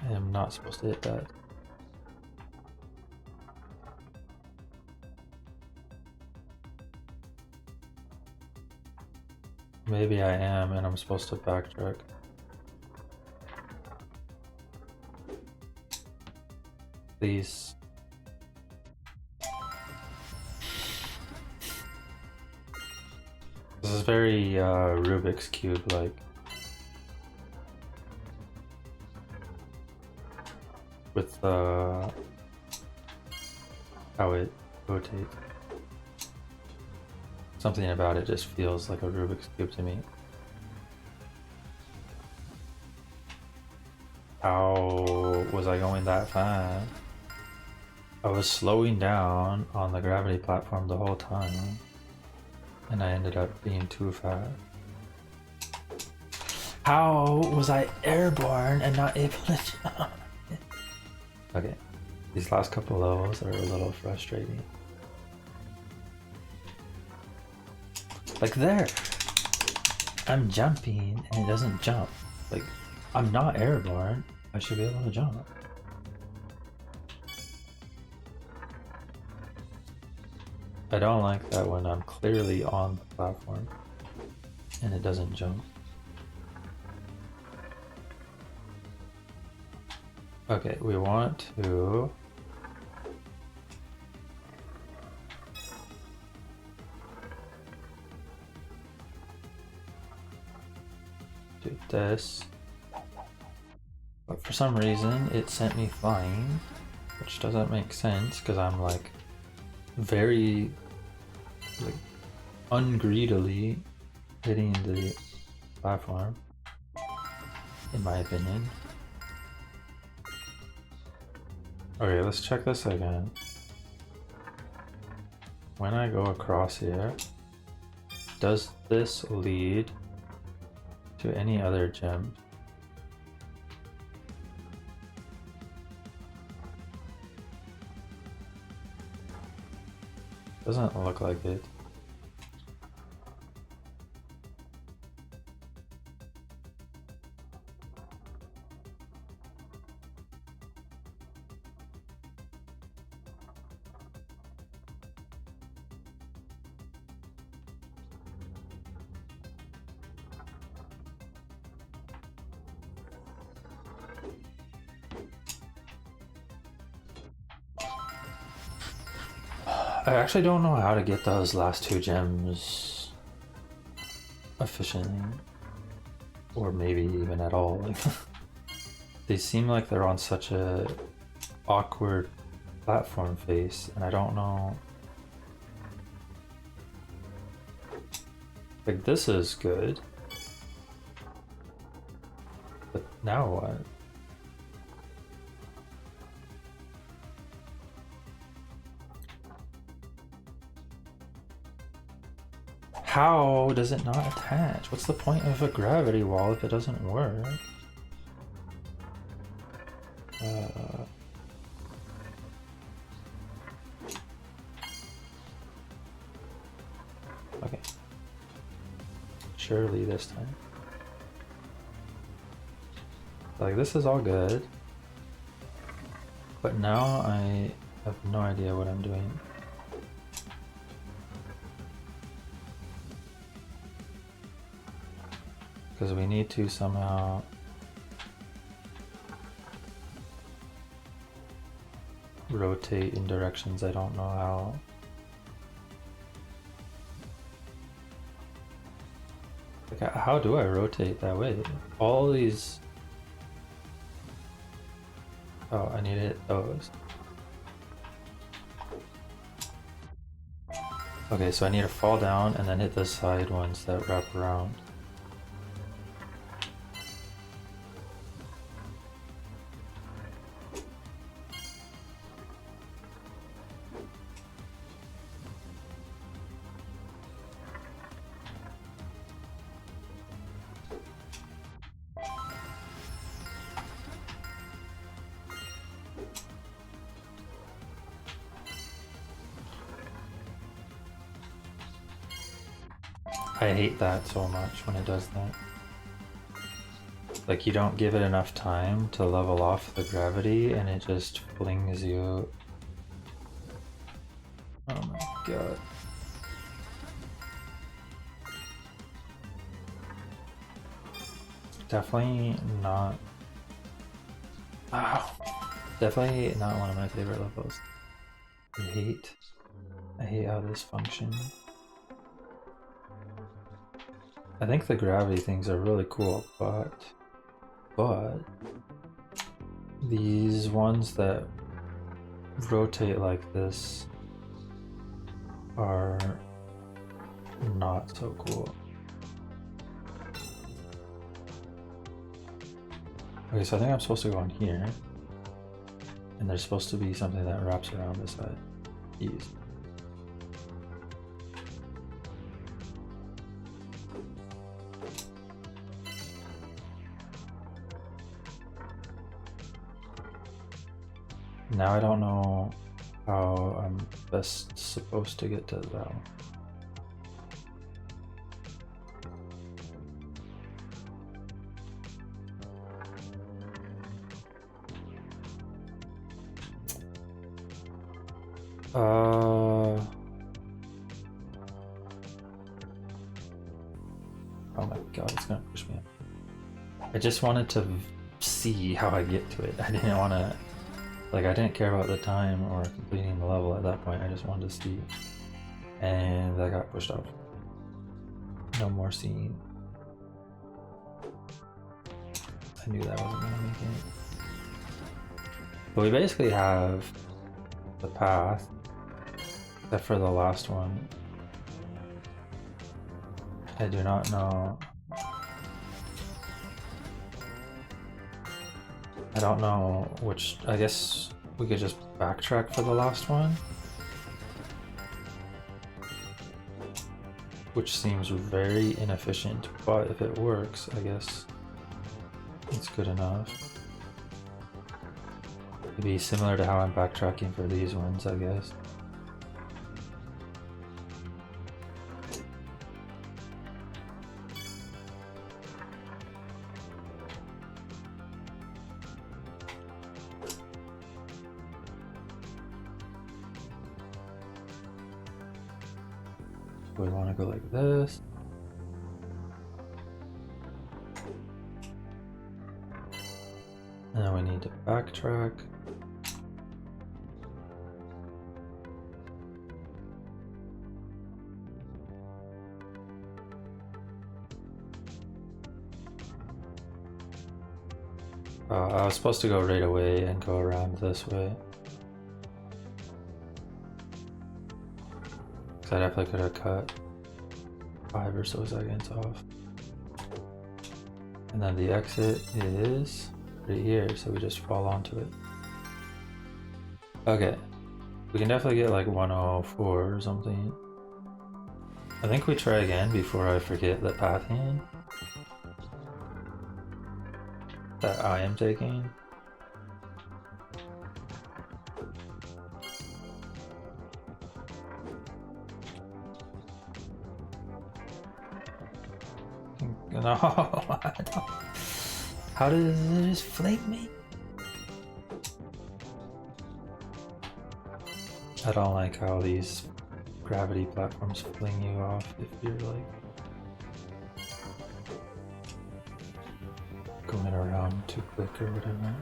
I am not supposed to hit that. Maybe I am, and I'm supposed to backtrack. Please. This is very Rubik's Cube like. With how it rotates. Something about it just feels like a Rubik's Cube to me. How was I going that fast? I was slowing down on the gravity platform the whole time. And I ended up being too fast. How was I airborne and not able to jump? Okay, these last couple levels are a little frustrating. Like there, I'm jumping and it doesn't jump. Like, I'm not airborne, I should be able to jump. I don't like that when I'm clearly on the platform and it doesn't jump. Okay, we want to do this, but for some reason it sent me flying, which doesn't make sense because I'm like very like ungreedily hitting the platform, in my opinion. Okay, let's check this again. When I go across here, does this lead to any other gem? Doesn't look like it. I actually don't know how to get those last 2 gems efficiently, or maybe even at all. Like, they seem like they're on such a awkward platform face, and I don't know Like, this is good. But now what? How does it not attach? What's the point of a gravity wall if it doesn't work? Okay. Surely this time. Like, this is all good. But now I have no idea what I'm doing. Because we need to somehow rotate in directions I don't know how. Like, how do I rotate that way? All these... Oh, I need to hit those. Okay, so I need to fall down and then hit the side ones that wrap around. I hate that so much when it does that. Like, you don't give it enough time to level off the gravity and it just flings you. Oh my god. Definitely not. Wow. Definitely not one of my favorite levels. I hate how this functions. I think the gravity things are really cool, but these ones that rotate like this are not so cool. Okay, so I think I'm supposed to go on here, and there's supposed to be something that wraps around this side. These. Now I don't know how I'm best supposed to get to that one. Oh my god, it's gonna push me up. I just wanted to see how I get to it. I didn't want to... Like, I didn't care about the time or completing the level at that point. I just wanted to see. And that got pushed off. No more seeing. I knew that wasn't going to make it. But we basically have the path, except for the last one. I do not know. I don't know which. I guess we could just backtrack for the last one, which seems very inefficient, but if it works, I guess it's good enough. It'd be similar to how I'm backtracking for these ones, I guess. We want to go like this. And then we need to backtrack. I was supposed to go right away and go around this way. I definitely could have cut. 5 or so seconds off. And then the exit is right here, so we just fall onto it. Okay, we can definitely get like 104 or something. I think we try again before I forget the path hand that I am taking. No, how does it just fling me? I don't like how these gravity platforms fling you off if you're like going around too quick or whatever.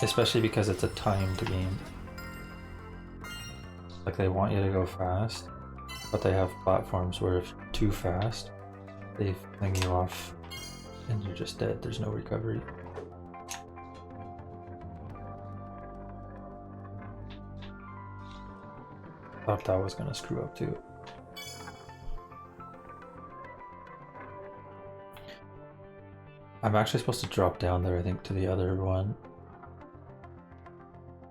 Especially because it's a timed game. Like they want you to go fast, but they have platforms where if you're too fast, they fling you off and you're just dead. There's no recovery. Thought that was gonna screw up too. I'm actually supposed to drop down there, I think, to the other one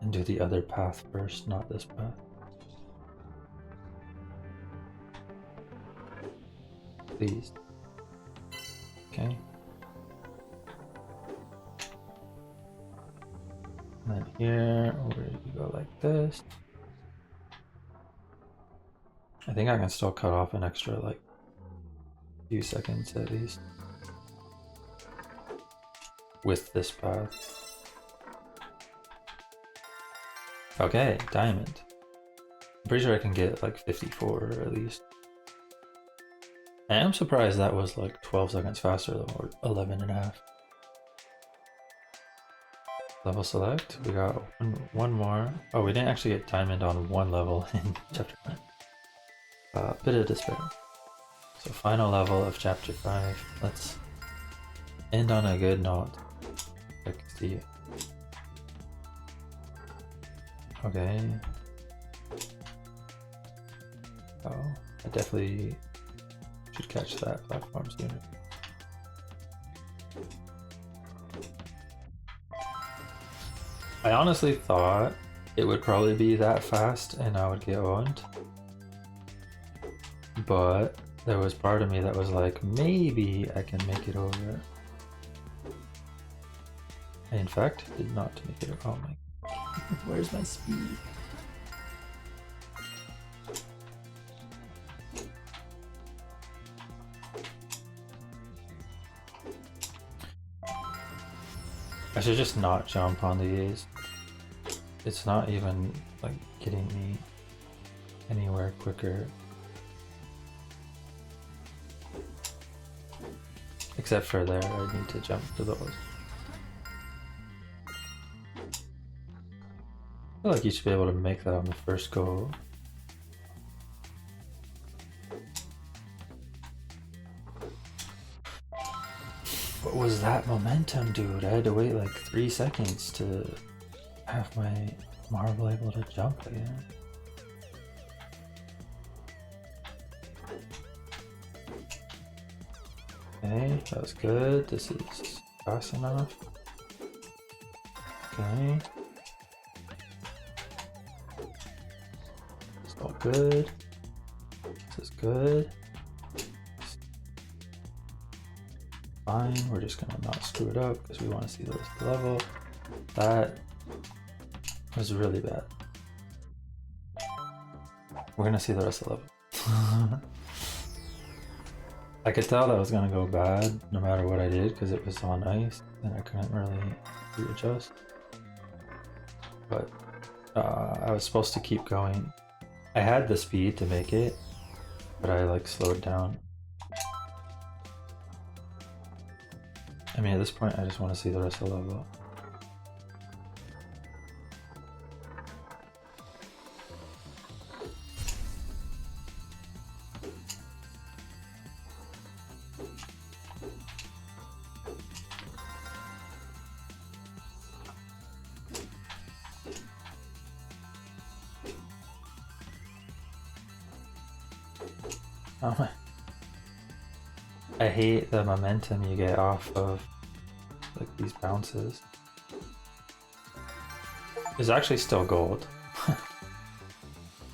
and do the other path first, not this path. Please. Okay. And then here, where you go like this. I think I can still cut off an extra like few seconds at least with this path. Okay, diamond. I'm pretty sure I can get like 54 at least. I am surprised that was like 12 seconds faster than 11 and a half. Level select. We got one more. Oh, we didn't actually get diamond on one level in chapter 9. Bit of despair. So final level of chapter 5. Let's end on a good note. Let's see. Okay. Oh, I definitely should catch that platform sooner. I honestly thought it would probably be that fast and I would get owned. But there was part of me that was like, maybe I can make it over. I in fact did not make it over. Oh my. Where's my speed? I should just not jump on these. It's not even like getting me anywhere quicker. Except for there, I need to jump to those. I feel like you should be able to make that on the first go. What was that momentum, dude? I had to wait like 3 seconds to have my marble able to jump again. Okay, that was good. This is fast enough. Okay. It's all good. This is good. Fine, we're just gonna not screw it up because we want to see the rest of the level. That was really bad. We're gonna see the rest of the level. I could tell that was gonna go bad no matter what I did because it was on ice and I couldn't really readjust. But I was supposed to keep going. I had the speed to make it, but I like slowed down. I mean, at this point, I just want to see the rest of the level. I hate the momentum you get off of like these bounces. It's actually still gold.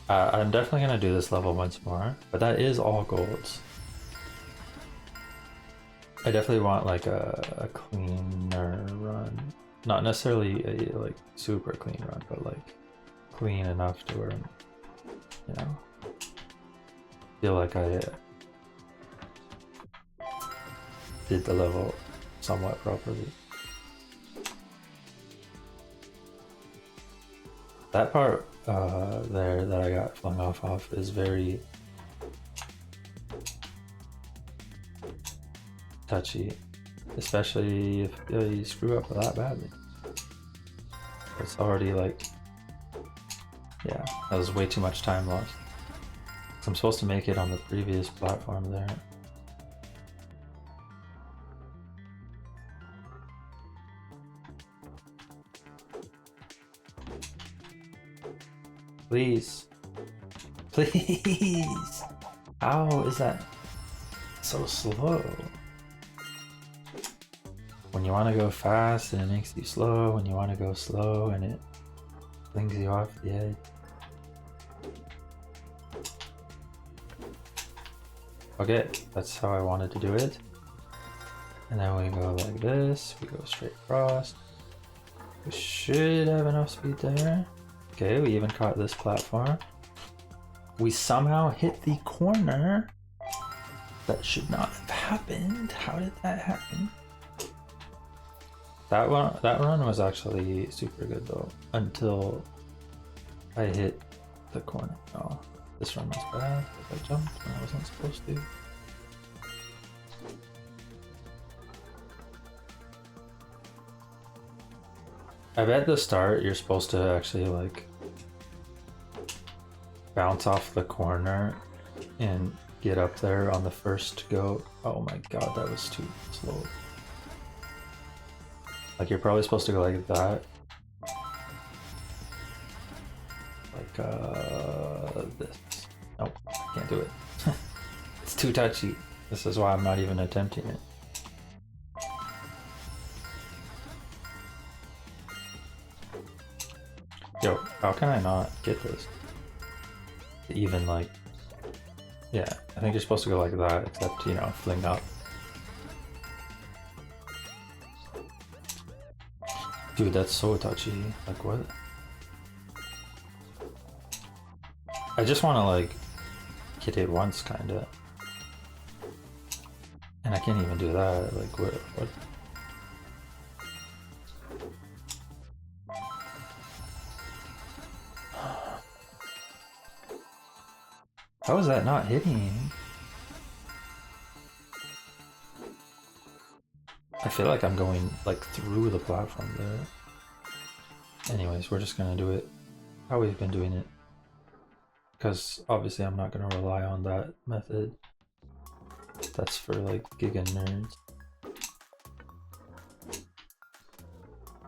I'm definitely gonna do this level once more, but that is all golds. I definitely want like a cleaner run. Not necessarily a like super clean run, but like clean enough to where, you know, feel like I did the level somewhat properly. That part there that I got flung off is very touchy, especially if you screw up that badly. It's already like, yeah, that was way too much time lost. So I'm supposed to make it on the previous platform there. Please. Please! How is that so slow? When you want to go fast and it makes you slow, when you want to go slow and it flings you off the edge. Okay, that's how I wanted to do it. And then we go like this, we go straight across. We should have enough speed there. Okay, we even caught this platform. We somehow hit the corner. That should not have happened. How did that happen? That run was actually super good though, until I hit the corner. Oh, this run was bad. I jumped when I wasn't supposed to. I bet at the start you're supposed to actually like bounce off the corner and get up there on the first go. Oh my god, that was too slow. Like you're probably supposed to go like that. Like this. Nope, can't do it. It's too touchy. This is why I'm not even attempting it. Yo, how can I not get this? Even like, yeah, I think you're supposed to go like that, except, you know, fling up. Dude, that's so touchy. Like, what? I just want to, like, hit it once, kinda. And I can't even do that. Like, what? How is that not hitting? I feel like I'm going like through the platform there. Anyways, we're just gonna do it how we've been doing it. Because obviously I'm not gonna rely on that method. That's for like Giga nerds.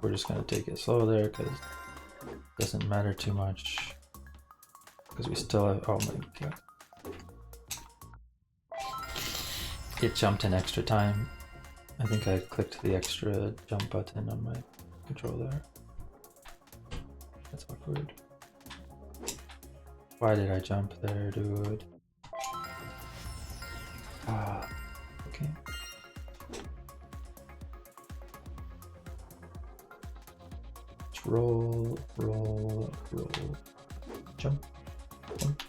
We're just gonna take it slow there because it doesn't matter too much. Because we still have, oh my god. It jumped in extra time. I think I clicked the extra jump button on my controller. That's awkward. Why did I jump there, dude? Ah, okay. Let's roll, roll, roll. Jump, jump,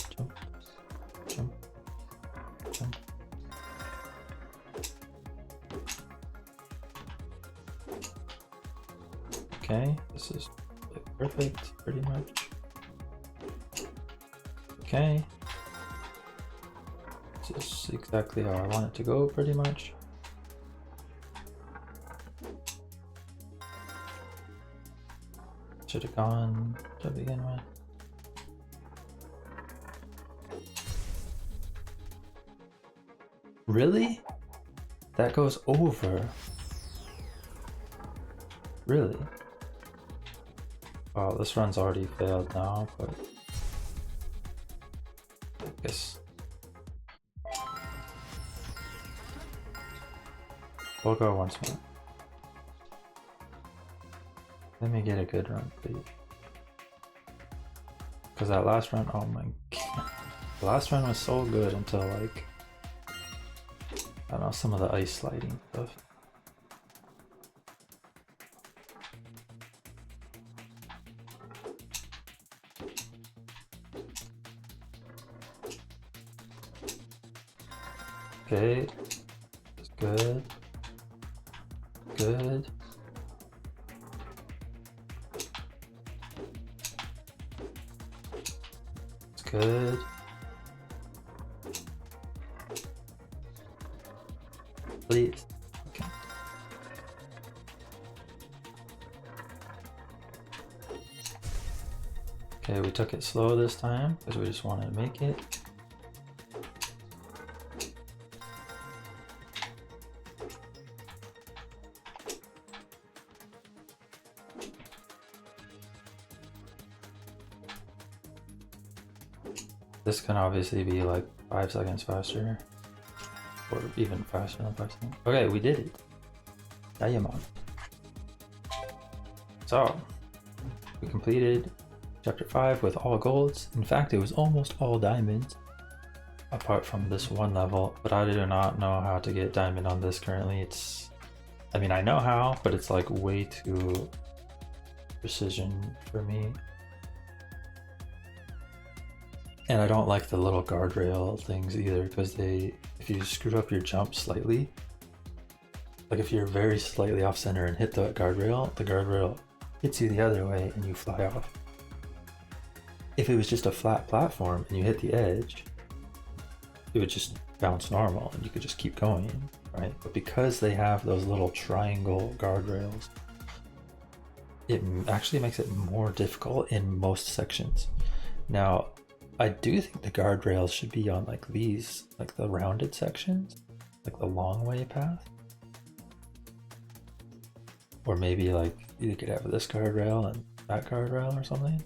jump, jump, jump. Okay, this is like perfect, pretty much. Okay. This is exactly how I want it to go, pretty much. Should have gone to begin with. Really? That goes over. Really? Oh, this run's already failed now, but I guess We'll go once more. Let me get a good run, please. Because that last run, oh my god. The last run was so good until, like, I don't know, some of the ice sliding stuff. Okay, it's good. Good. It's good. Please. Okay. Okay, we took it slow this time because we just wanted to make it. This can obviously be like 5 seconds faster, or even faster than 5 seconds. Okay, we did it. Diamond. So, we completed chapter 5 with all golds. In fact, it was almost all diamonds, apart from this one level, but I do not know how to get diamond on this currently. I mean, I know how, but it's like way too precision for me. And I don't like the little guardrail things either, because if you screw up your jump slightly, like if you're very slightly off center and hit the guardrail hits you the other way and you fly off. If it was just a flat platform and you hit the edge, it would just bounce normal and you could just keep going, right? But because they have those little triangle guardrails, it actually makes it more difficult in most sections. Now, I do think the guardrails should be on like these, like the rounded sections, like the long way path. Or maybe like you could have this guardrail and that guardrail or something.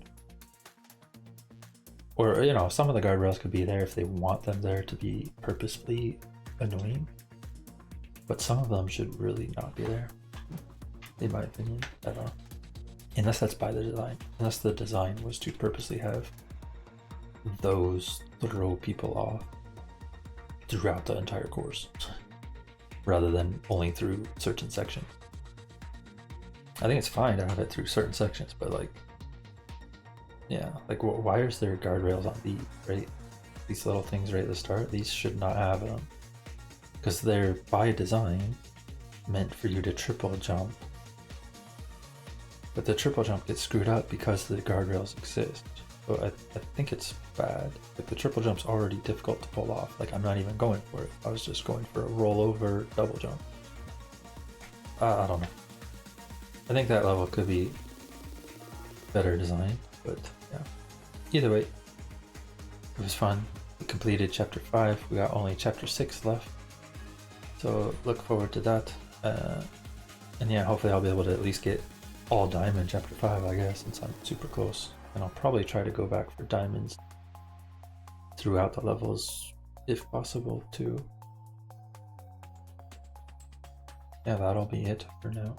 Or, you know, some of the guardrails could be there if they want them there to be purposefully annoying. But some of them should really not be there, in my opinion. I don't know. Unless that's by the design. Unless the design was to purposely have those throw people off throughout the entire course rather than only through certain sections. I think it's fine to have it through certain sections, but like, yeah, like why is there guardrails on these, right? These little things right at the start, these should not have them because they're by design meant for you to triple jump, but the triple jump gets screwed up because the guardrails exist. So I think it's bad. Like the triple jump's already difficult to pull off. Like I'm not even going for it. I was just going for a rollover double jump. I don't know. I think that level could be better designed, but yeah. Either way, it was fun. We completed chapter 5. We got only chapter 6 left. So look forward to that. And yeah, hopefully I'll be able to at least get all diamond chapter 5, I guess, since I'm super close. And I'll probably try to go back for diamonds throughout the levels if possible too. Yeah, that'll be it for now.